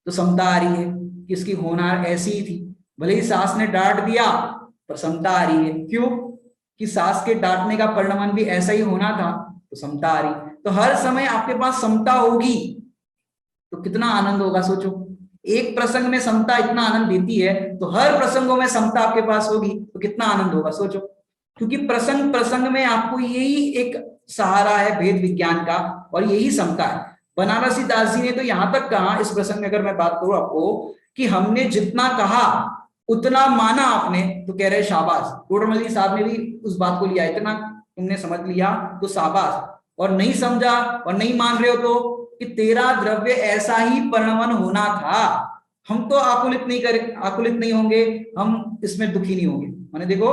तो समता आ रही है कि इसकी होनार ऐसी ही थी। भले ही सास ने डांट दिया पर समता आ रही है। क्यों? कि सास के डांटने का परिणाम भी ऐसा ही होना था, तो समता आ रही। तो हर समय आपके पास समता होगी तो कितना आनंद होगा सोचो। एक प्रसंग में समता इतना आनंद देती है, तो हर प्रसंगों में समता आपके पास होगी तो कितना आनंद होगा सोचो। क्योंकि प्रसंग प्रसंग में आपको यही एक सहारा है भेद विज्ञान का, और यही समता है। बनारसी दास जी ने तो यहां तक कहा इस प्रसंग में, अगर मैं बात करूं आपको, कि हमने जितना कहा उतना माना आपने तो कह रहे शाबाश। टोडरमल जी साहब ने भी उस बात को लिया, इतना तुमने समझ लिया तो शाबाश, और नहीं समझा और नहीं मान रहे हो तो कि तेरा द्रव्य ऐसा ही परिणमन होना था। हम तो आकुलित नहीं होंगे, हम इसमें दुखी नहीं होंगे। माने देखो,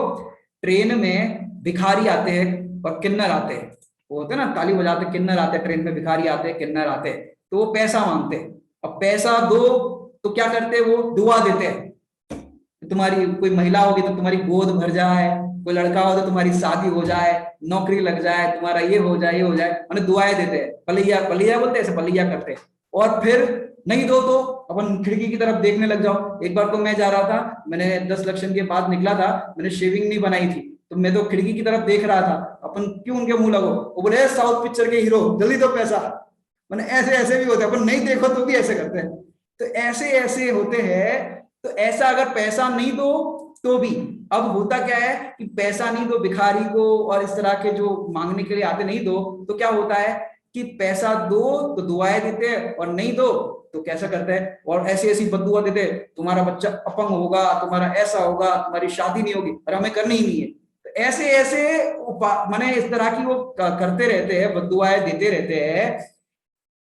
ट्रेन में भिखारी आते हैं और किन्नर आते हैं, वो होते हैं ना ताली बजाते, किन्नर आते हैं ट्रेन में, भिखारी आते हैं, किन्नर आते हैं, तो वो पैसा मांगते हैं। अब पैसा दो तो क्या करते हैं, वो दुआ देते हैं। तुम्हारी कोई महिला होगी तो तुम्हारी गोद भर जाए, कोई लड़का हो तो तुम्हारी शादी हो जाए, नौकरी लग जाए, तुम्हारा ये हो जाए, ये हो जाए, मैंने दुआएं देते हैं, पलैया पलैया बोलते हैं, ऐसे पलैया करते हैं। और फिर नहीं दो तो अपन खिड़की की तरफ देखने लग जाओ। एक बार तो मैं जा रहा था, मैंने 10 लक्षण के बाद निकला था, मैंने शेविंग नहीं बनाई थी, तो मैं तो खिड़की की तरफ देख रहा था, अपन क्यों उनके मुंह लगो, वो बोले साउथ पिक्चर के हीरो जल्दी दो पैसा। मैंने ऐसे ऐसे भी होते हैं, अपन नहीं देखो तो भी ऐसे करते हैं। तो ऐसे ऐसे होते हैं। तो ऐसा अगर पैसा नहीं दो तो भी, अब होता क्या है कि पैसा नहीं दो भिखारी को और इस तरह के जो मांगने के लिए आते, नहीं दो तो क्या होता है कि पैसा दो तो दुआएं देते हैं, और नहीं दो तो कैसा करते हैं, और ऐसी ऐसी बददुआ देते हैं, तुम्हारा बच्चा अपंग होगा, तुम्हारा ऐसा होगा, तुम्हारी शादी नहीं होगी, और हमें करनी ही नहीं है। तो ऐसे ऐसे माने इस तरह की वो करते रहते हैं, बददुआएं देते रहते हैं।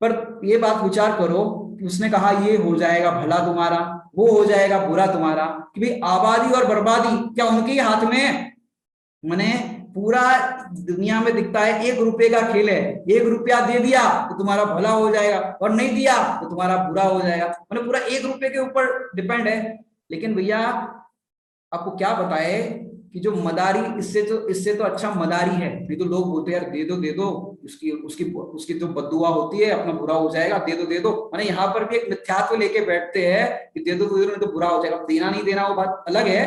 पर ये बात विचार करो कि उसने कहा ये हो जाएगा भला तुम्हारा, वो हो जाएगा बुरा तुम्हारा, कि भाई आबादी और बर्बादी क्या उनके ही हाथ में है? मैंने पूरा दुनिया में दिखता है 1 रुपए का खेल है, 1 रुपया दे दिया तो तुम्हारा भला हो जाएगा, और नहीं दिया तो तुम्हारा बुरा हो जाएगा। मैंने पूरा 1 रुपए के ऊपर डिपेंड है। लेकिन भैया आपको क्या बताए कि जो मदारी, इससे तो अच्छा मदारी है। नहीं तो लोग बोलते यार दे दो, उसकी उसकी उसकी तो बद्दुआ होती है, अपना बुरा हो जाएगा, दे दो। मैंने यहाँ पर भी एक मिथ्यात्व लेके बैठते हैं कि दे दो नहीं तो बुरा हो जाएगा। देना नहीं देना वो बात अलग है,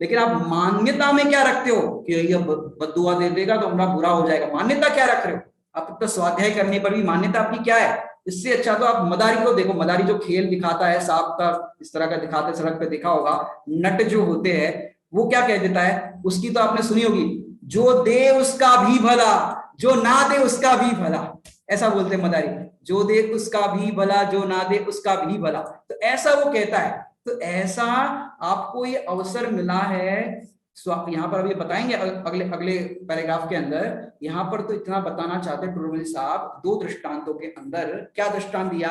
लेकिन आप मान्यता में क्या रखते हो कि ये बद्दुआ दे देगा तो हमारा बुरा हो जाएगा? मान्यता क्या रख रहे हो आप? तो स्वाध्याय करने पर भी मान्यता आपकी क्या है? इससे अच्छा तो आप मदारी को देखो। मदारी जो खेल दिखाता है सांप का, इस तरह का दिखाते हैं, सड़क पे देखा होगा, नट जो होते हैं, वो क्या कह देता है, उसकी तो आपने सुनी होगी, जो दे उसका भी भला, जो ना दे उसका भी भला। ऐसा बोलते हैं मदारी, जो दे उसका भी भला, जो ना दे उसका भी भला। तो ऐसा वो कहता है। तो ऐसा आपको ये अवसर मिला है। यहाँ पर अभी बताएंगे अगले अगले पैराग्राफ के अंदर। यहाँ पर तो इतना बताना चाहते हैं टोडरमल साहब 2 दृष्टांतों के अंदर। क्या दृष्टांत दिया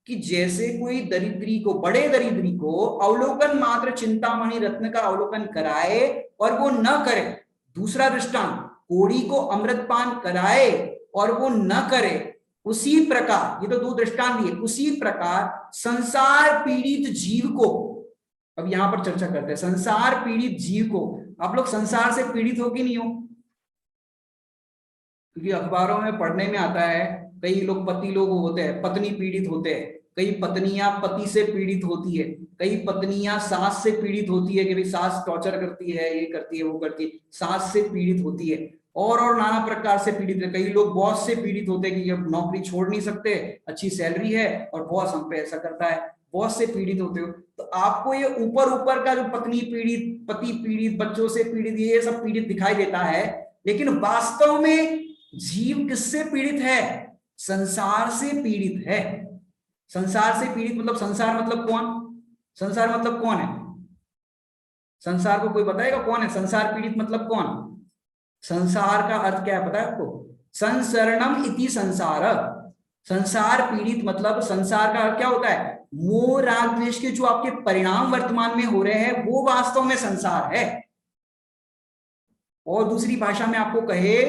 कि जैसे कोई दरिद्री को, बड़े दरिद्री को अवलोकन मात्र चिंतामणि रत्न का अवलोकन कराए और वो न करे। दूसरा दृष्टांत, कोड़ी को अमृतपान कराए और वो न करे। उसी प्रकार, ये तो 2 दृष्टांत दिए, उसी प्रकार संसार पीड़ित जीव को, अब यहां पर चर्चा करते हैं, संसार पीड़ित जीव को। आप लोग संसार से पीड़ित हो कि नहीं हो? क्योंकि अखबारों में पढ़ने में आता है, कई लोग पति लोग होते हैं, पत्नी पीड़ित होते हैं, कई पत्नियां पति से पीड़ित होती है, कई पत्नियां सास से पीड़ित होती है कि भाई सास टॉर्चर करती है, ये करती है, वो करती है, सास से पीड़ित होती है, और नाना प्रकार से पीड़ित है। कई लोग बॉस से पीड़ित होते हैं कि अब नौकरी छोड़ नहीं सकते, अच्छी सैलरी है और बॉस हम पे ऐसा करता है, बॉस से पीड़ित होते हो। तो आपको ये ऊपर ऊपर का जो पत्नी पीड़ित, पति पीड़ित, बच्चों से पीड़ित, ये सब पीड़ित दिखाई देता है, लेकिन वास्तव में जीव किससे पीड़ित है? संसार से पीड़ित है। संसार से पीड़ित मतलब, संसार मतलब कौन? संसार मतलब कौन है? संसार को कोई बताएगा कौन है? संसार पीड़ित मतलब कौन? संसार का अर्थ क्या है पता है आपको? संसरणम इति संसार। संसार पीड़ित मतलब, संसार का अर्थ क्या होता है? मोह राग द्वेष के जो आपके परिणाम वर्तमान में हो रहे हैं वो वास्तव में संसार है। और दूसरी भाषा में आपको कहे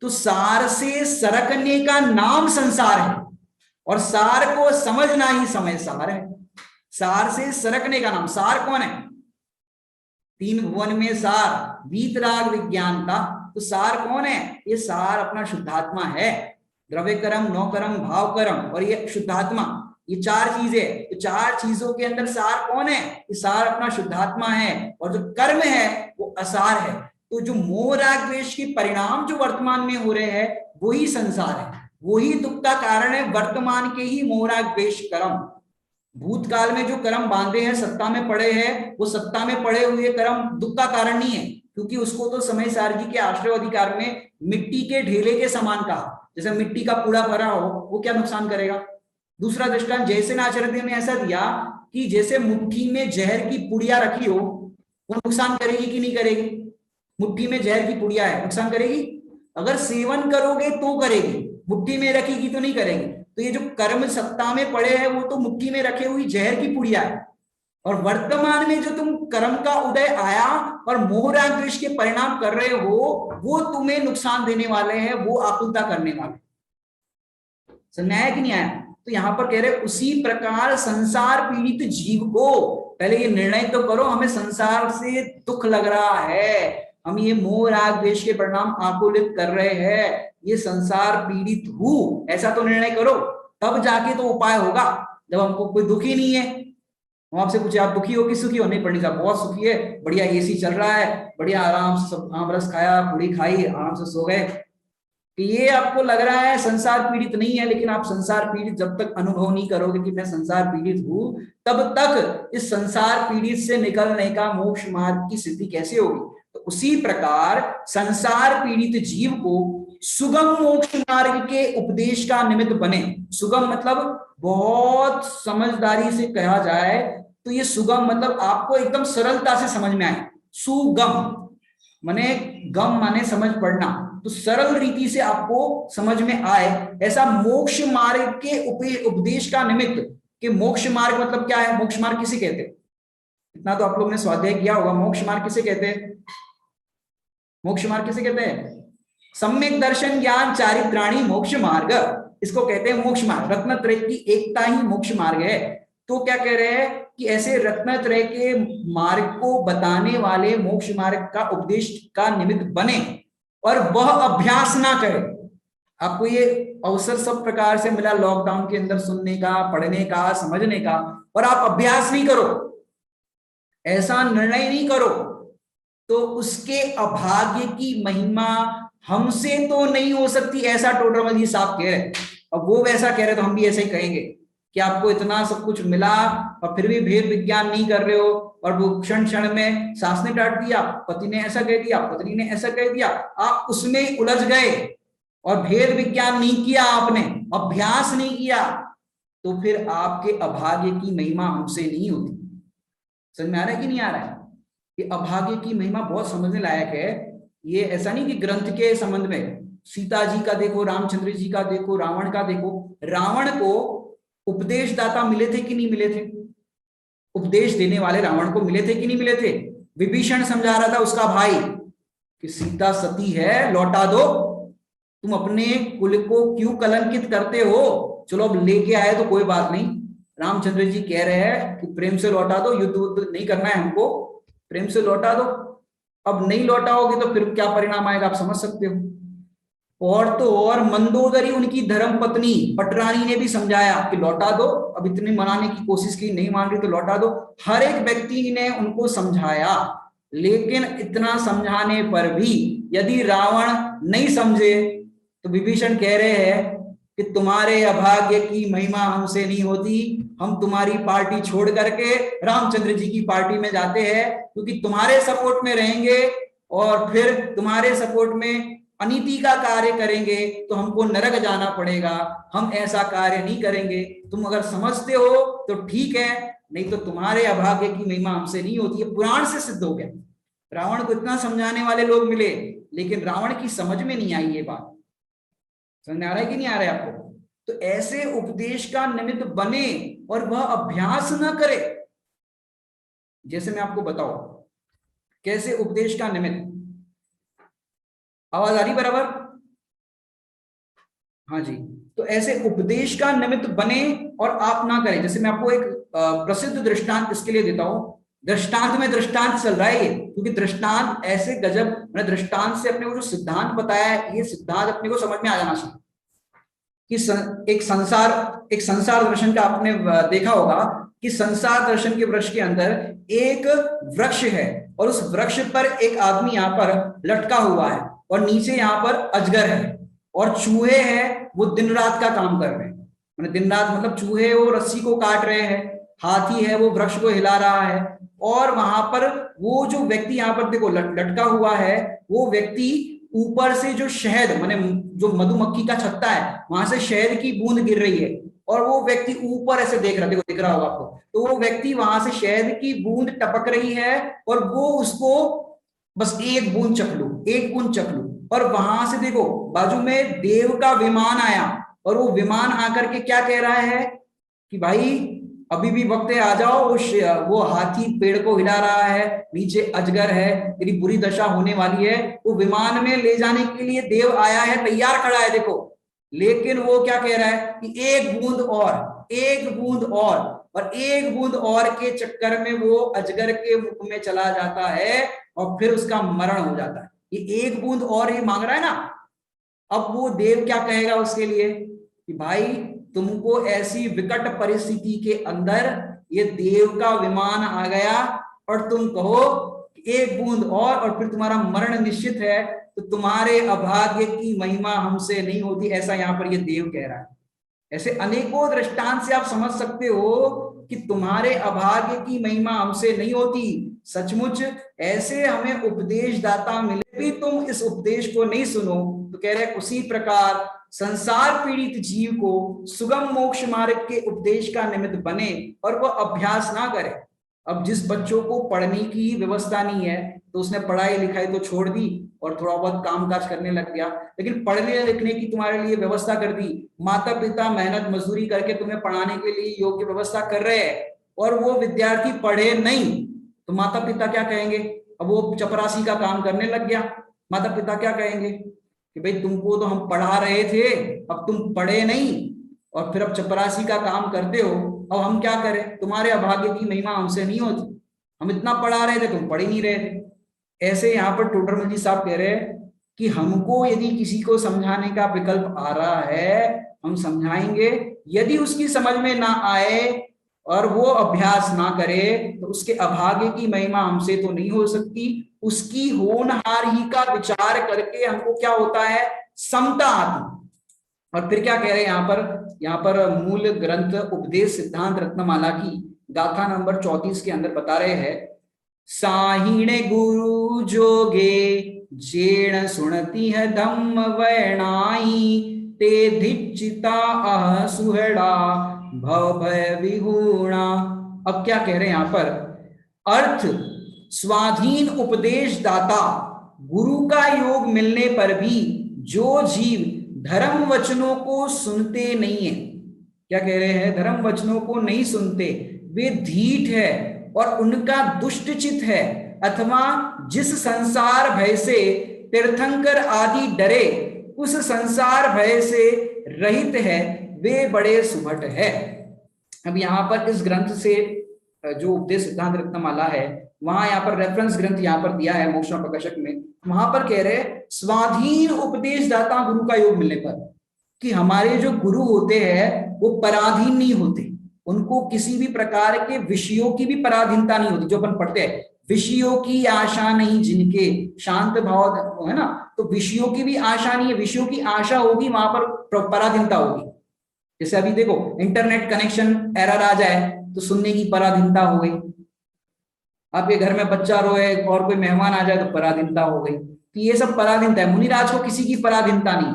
तो सार से सरकने का नाम संसार है, और सार को समझना ही समय सार है। सार से सरकने का नाम, सार कौन है? तीन भुवन में सार, वीतराग विज्ञान का। तो सार कौन है? ये सार अपना शुद्धात्मा है। द्रव्य कर्म, नौ कर्म, भाव कर्म और ये शुद्धात्मा, ये चार चीजें। तो चार चीजों के अंदर सार कौन है? ये सार अपना शुद्धात्मा है, और जो कर्म है वो असार है। तो जो मोह राग द्वेष के परिणाम जो वर्तमान में हो रहे हैं वही संसार है, वही दुख का कारण है। वर्तमान के ही मोह राग द्वेष कर्म, भूतकाल में जो कर्म बांधे हैं, सत्ता में पड़े हैं, वो सत्ता में पड़े हुए कर्म दुख का कारण नहीं है, क्योंकि उसको तो समय सारजी के आश्रय अधिकार में मिट्टी के ढेले के समान कहा। जैसे मिट्टी का कूड़ा भरा हो, वो क्या नुकसान करेगा? दूसरा दृष्टांत जैसे आचार्य ने ऐसा दिया कि जैसे मुट्ठी में जहर की पुड़िया रखी हो, वो नुकसान करेगी कि नहीं करेगी? मुट्ठी में जहर की पुड़िया है, नुकसान करेगी? अगर सेवन करोगे तो करेगी, मुट्ठी में रखेगी तो नहीं करेगी। तो ये जो कर्म सत्ता में पड़े हैं वो तो मुट्ठी में रखे हुई जहर की पुड़िया है, और वर्तमान में जो तुम कर्म का उदय आया और मोह राग द्वेष के परिणाम कर रहे हो, वो तुम्हें नुकसान देने वाले हैं, वो आकुलता करने वाले। समझ आया कि नहीं आया? तो यहां पर कह रहे उसी प्रकार संसार पीड़ित जीव को पहले ये निर्णय तो करो, हमें संसार से दुख लग रहा है, हम ये मोह राग द्वेष के परिणाम आकुलित कर रहे हैं, ये संसार पीड़ित हूं, ऐसा तो निर्णय करो, तब जाके तो उपाय होगा। जब हमको कोई दुख ही नहीं है, हम आपसे पूछे आप दुखी हो कि सुखी हो? नहीं पंडित साहब बहुत सुखी है, बढ़िया एसी चल रहा है, बढ़िया आराम से सब आम रस खाया, पूरी खाई, आराम से सो गए। कि ये आपको लग रहा है संसार पीड़ित नहीं है, लेकिन आप संसार पीड़ित जब तक अनुभव नहीं करोगे कि मैं संसार पीड़ित हूं, तब तक इस संसार पीड़ित से निकलने का मोक्ष मार्ग की सिद्धि कैसे होगी? तो उसी प्रकार संसार पीड़ित जीव को सुगम मोक्ष मार्ग के उपदेश का निमित्त बने। सुगम मतलब बहुत समझदारी से कहा जाए तो ये सुगम मतलब आपको एकदम सरलता से समझ में आए। सुगम माने गम माने समझ पड़ना, तो सरल रीति से आपको समझ में आए ऐसा मोक्ष मार्ग के उपदेश का निमित्त। कि मोक्ष मार्ग मतलब क्या है? मोक्ष मार्ग किसे कहते हैं? इतना तो आप लोगों ने स्वाध्याय किया होगा। मोक्ष मार्ग किसे कहते हैं? मोक्ष मार्ग किसे कहते हैं? सम्यक दर्शन ज्ञान चारित्राणी मोक्ष मार्ग, इसको कहते हैं मोक्ष मार्ग। रत्नत्रय की एकता ही मोक्ष मार्ग है। तो क्या कह रहे हैं कि ऐसे रत्नत्रय के मार्ग को बताने वाले मोक्ष मार्ग का उपदेश का निमित्त बने, और वह अभ्यास ना करे। आपको ये अवसर सब प्रकार से मिला लॉकडाउन के अंदर सुनने का, पढ़ने का, समझने का, और आप अभ्यास नहीं करो, ऐसा निर्णय नहीं करो, तो उसके अभाग्य की महिमा हमसे तो नहीं हो सकती, ऐसा टोडरमल जी साहब कह रहे। अब वो वैसा कह रहे तो हम भी ऐसे ही कहेंगे कि आपको इतना सब कुछ मिला और फिर भी भेद विज्ञान नहीं कर रहे हो, और वो क्षण क्षण में सास ने डांट दिया, पति ने ऐसा कह दिया, पत्नी ने ऐसा कह दिया, आप उसमें उलझ गए और भेद विज्ञान नहीं किया, आपने अभ्यास नहीं किया, तो फिर आपके अभाग्य की महिमा हमसे नहीं होती। समझ में आ रहा है कि नहीं आ रहा है? कि अभाग्य की महिमा बहुत समझने लायक है। ये ऐसा नहीं कि ग्रंथ के संबंध में सीता जी का देखो, रामचंद्र जी का देखो, रावण का देखो। रावण को उपदेशदाता मिले थे कि नहीं मिले थे? उपदेश देने वाले रावण को मिले थे कि नहीं मिले थे? विभीषण समझा रहा था उसका भाई कि सीता सती है, लौटा दो, तुम अपने कुल को क्यों कलंकित करते हो? चलो अब लेके आए तो कोई बात नहीं। रामचंद्र जी कह रहे हैं कि प्रेम से लौटा दो, युद्ध वुद्ध नहीं करना है हमको, प्रेम से लौटा दो। अब नहीं लौटाओगे तो फिर क्या परिणाम आएगा आप समझ सकते हो। और तो और मंदोदरी उनकी धर्म पत्नी पटरानी ने भी समझाया कि लौटा दो, अब इतनी मनाने की कोशिश की, नहीं मान रही तो लौटा दो। हर एक व्यक्ति ने उनको समझाया, लेकिन इतना समझाने पर भी यदि रावण नहीं समझे तो विभीषण कह रहे हैं कि तुम्हारे अभाग्य की महिमा हमसे नहीं होती, हम तुम्हारी पार्टी छोड़ करके रामचंद्र जी की पार्टी में जाते हैं, क्योंकि तुम्हारे सपोर्ट में रहेंगे और फिर तुम्हारे सपोर्ट में अनीति का कार्य करेंगे तो हमको नरक जाना पड़ेगा, हम ऐसा कार्य नहीं करेंगे। तुम अगर समझते हो तो ठीक है, नहीं तो तुम्हारे अभाग्य की महिमा हमसे नहीं होती है। पुराण से सिद्ध हो गया। रावण को इतना समझाने वाले लोग मिले, लेकिन रावण की समझ में नहीं आई ये बात। समझ में आ रहा है कि नहीं आ रहा है आपको? तो ऐसे उपदेश का निमित्त बने और वह अभ्यास न करे। जैसे मैं आपको बताऊं कैसे उपदेश का निमित्त। आवाज आ रही बराबर? हाँ जी। तो ऐसे उपदेश का निमित्त बने और आप ना करें। जैसे मैं आपको एक प्रसिद्ध दृष्टांत इसके लिए देता हूं। दृष्टांत में दृष्टांत चल रहा है ये, क्योंकि दृष्टांत ऐसे गजब, मैंने दृष्टांत से अपने को जो सिद्धांत बताया है, ये सिद्धांत अपने को समझ में आ जाना चाहिए कि एक संसार दर्शन का आपने देखा होगा कि संसार दर्शन के वृक्ष के अंदर एक वृक्ष है और उस वृक्ष पर एक आदमी यहाँ पर लटका हुआ है और नीचे यहाँ पर अजगर है और चूहे हैं, वो दिन रात का काम कर रहे हैं। मैंने दिन रात मतलब चूहे वो रस्सी को काट रहे हैं, हाथी है वो वृक्ष को हिला रहा है, और वहां पर वो जो व्यक्ति यहाँ पर देखो लटका हुआ है, वो व्यक्ति ऊपर से जो शहद माने जो मधुमक्खी का छत्ता है वहां से शहद की बूंद गिर रही है और वो व्यक्ति ऊपर ऐसे देख रहा, देखो दिख रहा होगा आपको, तो वो व्यक्ति वहां से शहद की बूंद टपक रही है और वो उसको बस एक बूंद चख लूं, एक बूंद चख लूं। और वहां से देखो बाजू में देव का विमान आया और वो विमान आकर के क्या कह रहा है कि भाई अभी भी वक्त है, आ जाओ। वो हाथी पेड़ को हिला रहा है, नीचे अजगर है, तेरी बुरी दशा होने वाली है। वो विमान में ले जाने के लिए देव आया है, तैयार खड़ा है देखो, लेकिन वो क्या कह रहा है कि एक बूंद और, एक बूंद और एक बूंद और के चक्कर में वो अजगर के मुख में चला जाता है और फिर उसका मरण हो जाता है। ये एक बूंद और ही मांग रहा है ना। अब वो देव क्या कहेगा उसके लिए कि भाई तुमको ऐसी विकट परिस्थिति के अंदर ये देव का विमान आ गया और तुम कहो एक बूंद और फिर तुम्हारा मरण निश्चित है, तो तुम्हारे अभाग्य की महिमा हमसे नहीं होती, ऐसा यहां पर ये देव कह रहा है। ऐसे अनेकों दृष्टांत से आप समझ सकते हो कि तुम्हारे अभाग्य की महिमा हमसे नहीं होती। सचमुच ऐसे हमें उपदेश दाता मिले भी तुम इस उपदेश को नहीं सुनो, तो कह रहे उसी प्रकार संसार पीड़ित जीव को सुगम मोक्ष मार्ग के उपदेश का निमित्त बने और वह अभ्यास ना करे। अब जिस बच्चों को पढ़ने की व्यवस्था नहीं है तो उसने पढ़ाई लिखाई तो छोड़ दी और थोड़ा बहुत काम काज करने लग गया, लेकिन पढ़ने लिखने की तुम्हारे लिए व्यवस्था कर दी, माता पिता मेहनत मजदूरी करके तुम्हें पढ़ाने के लिए योग्य व्यवस्था कर रहे हैं और वो विद्यार्थी पढ़े नहीं, तो माता पिता क्या कहेंगे? अब वो चपरासी का काम करने लग गया, माता पिता क्या कहेंगे कि भाई तुमको तो हम पढ़ा रहे थे, अब तुम पढ़े नहीं और फिर अब चपरासी का काम करते हो, अब हम क्या करें? तुम्हारे अभाग्य की महिमा हमसे नहीं होती, हम इतना पढ़ा रहे थे तुम पढ़ ही नहीं रहे थे। ऐसे यहाँ पर टोडरमल जी साहब कह रहे हैं कि हमको यदि किसी को समझाने का विकल्प आ रहा है हम समझाएंगे, यदि उसकी समझ में ना आए और वो अभ्यास ना करे तो उसके अभाग्य की महिमा हमसे तो नहीं हो सकती, उसकी होनहार ही का विचार करके हमको क्या होता है? समता आती। और फिर क्या कह रहे हैं यहाँ पर मूल ग्रंथ उपदेश सिद्धांत रत्नमाला की गाथा नंबर 34 के अंदर बता रहे हैं, साहिणे गुरु जोगे जेण सुनती है धम्म वैणाई, ते धिचिता अह सुहड़ा भव भय विहूणा। अब क्या कह रहे हैं यहाँ पर? अर्थ स्वाधीन उपदेश दाता गुरु का योग मिलने पर भी जो जीव धर्म वचनों को सुनते नहीं है, क्या कह रहे हैं? धर्म वचनों को नहीं सुनते, वे धीठ है और उनका दुष्टचित है, अथवा जिस संसार भय से तीर्थंकर आदि डरे उस संसार भय से रहित है, वे बड़े सुभट है। अब यहाँ पर इस ग्रंथ से जो उपदेश सिद्धांत रत्नमाला है वहां यहाँ पर रेफरेंस ग्रंथ यहाँ पर दिया है मोक्षण प्रकाशक में, वहां पर कह रहे स्वाधीन उपदेश दाता गुरु का योग मिलने पर, कि हमारे जो गुरु होते हैं वो पराधीन नहीं होते, उनको किसी भी प्रकार के विषयों की भी पराधीनता नहीं होती। जो अपन पढ़ते हैं विषयों की आशा नहीं जिनके शांत भाव है ना, तो विषयों की भी आशा नहीं है, विषयों की आशा होगी वहां पर पराधीनता होगी। जैसे अभी देखो इंटरनेट कनेक्शन एरर आ जाए तो सुनने की पराधीनता हो गई, आपके घर में बच्चा रोए और कोई मेहमान आ जाए तो पराधीनता हो गई, तो ये सब पराधीनता है। मुनिराज को किसी की पराधीनता नहीं,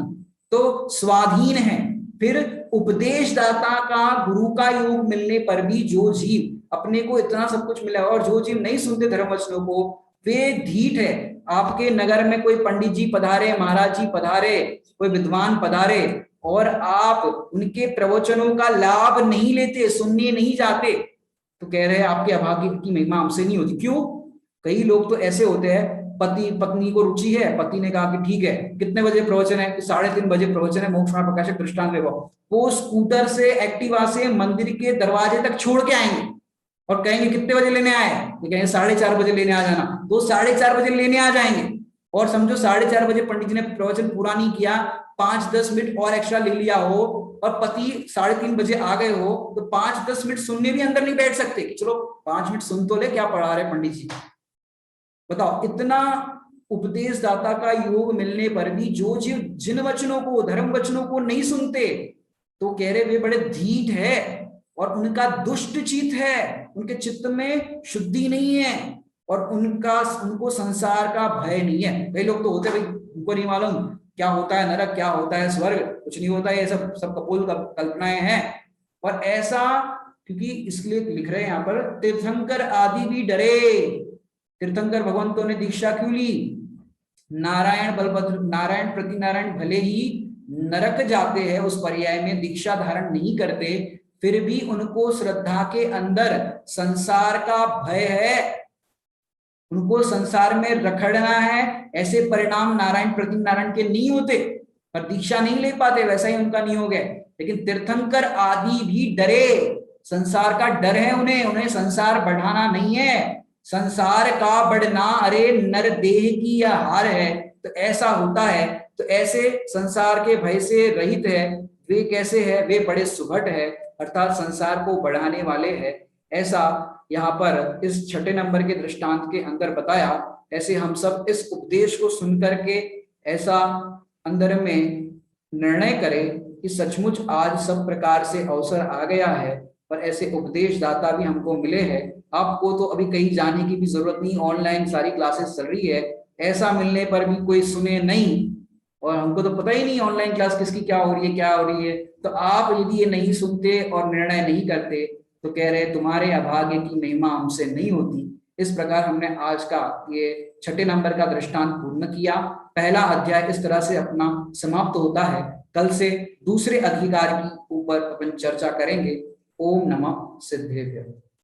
तो स्वाधीन है। फिर उपदेशदाता का गुरु का योग मिलने पर भी जो जीव अपने को इतना सब कुछ मिला और जो जीव नहीं सुनते धर्म वचनों को वे ढीठ है। आपके नगर में कोई पंडित जी पधारे, महाराज जी पधारे, कोई विद्वान पधारे और आप उनके प्रवचनों का लाभ नहीं लेते, सुनने नहीं जाते, तो कह रहे हैं आपके अभाग्य की महिमा हमसे नहीं होती। क्यों? कई लोग तो ऐसे होते हैं पति पत्नी को रुचि है, पति ने कहा कि ठीक है, कितने बजे प्रवचन है? 3:30 बजे प्रवचन है, मोक्ष मार्ग प्रकाशक दृष्टांत देखो। वो स्कूटर से, एक्टिवा से मंदिर के दरवाजे तक छोड़ के आएंगे और कहेंगे कितने बजे लेने आए? ये कहेंगे 4:30 बजे लेने आ जाना। तो 4:30 बजे लेने आ जाएंगे और समझो 4:30 बजे पंडित जी ने प्रवचन पूरा नहीं किया, 5-10 मिनट और एक्स्ट्रा ले लिया हो और पति 3:30 बजे आ गए हो, तो 5-10 मिनट सुनने भी अंदर नहीं बैठ सकते कि चलो 5 मिनट सुन तो ले, क्या पढ़ा रहे पंडित जी। बताओ, इतना उपदेशदाता का योग मिलने पर भी जो जीव जिन वचनों को, धर्म वचनों को नहीं सुनते, तो कह रहे वे बड़े धीट है और उनका दुष्ट चित्त है, उनके चित्त में शुद्धि नहीं है और उनको संसार का भय नहीं है। कई लोग तो होते भाई, उनको नहीं मालूम क्या होता है नरक, क्या होता है स्वर्ग, कुछ नहीं होता है, ये सब कपोल कल्पनाएं हैं। और ऐसा, क्योंकि इसलिए लिख रहे हैं यहाँ पर, तीर्थंकर आदि भी डरे। तीर्थंकर भगवंतों ने दीक्षा क्यों ली? नारायण बलभद्र, नारायण प्रति नारायण भले ही नरक जाते हैं, उस पर्याय में दीक्षा धारण नहीं करते, फिर भी उनको श्रद्धा के अंदर संसार का भय है, उनको संसार में रखड़ना है। ऐसे परिणाम नारायण प्रति नारायण के नहीं होते, पर दीक्षा नहीं ले पाते, वैसा ही उनका नियोग है। लेकिन तीर्थंकर आदि भी डरे, संसार का डर है उन्हें संसार बढ़ाना नहीं है। संसार का बढ़ना अरे नर देह की यह हार है, तो ऐसा होता है। तो ऐसे संसार के भय से रहित है, वे कैसे है? वे बड़े सुभट है, अर्थात संसार को बढ़ाने वाले है। ऐसा यहाँ पर इस 6 नंबर के दृष्टांत के अंदर बताया। ऐसे हम सब इस उपदेश को सुनकर के ऐसा अंदर में निर्णय करें कि सचमुच आज सब प्रकार से अवसर आ गया है और ऐसे उपदेश दाता भी हमको मिले हैं। आपको तो अभी कहीं जाने की भी जरूरत नहीं, ऑनलाइन सारी क्लासेस चल रही है। ऐसा मिलने पर भी कोई सुने नहीं, और हमको तो पता ही नहीं ऑनलाइन क्लास किसकी क्या हो रही है, क्या हो रही है। तो आप यदि ये नहीं सुनते और निर्णय नहीं करते, तो कह रहे तुम्हारे अभाग्य की महिमा हमसे नहीं होती। इस प्रकार हमने आज का ये 6 नंबर का दृष्टांत पूर्ण किया। पहला अध्याय इस तरह से अपना समाप्त होता है। कल से दूसरे अधिकार की ऊपर अपन चर्चा करेंगे। ओम नमः सिद्धेभ्यः।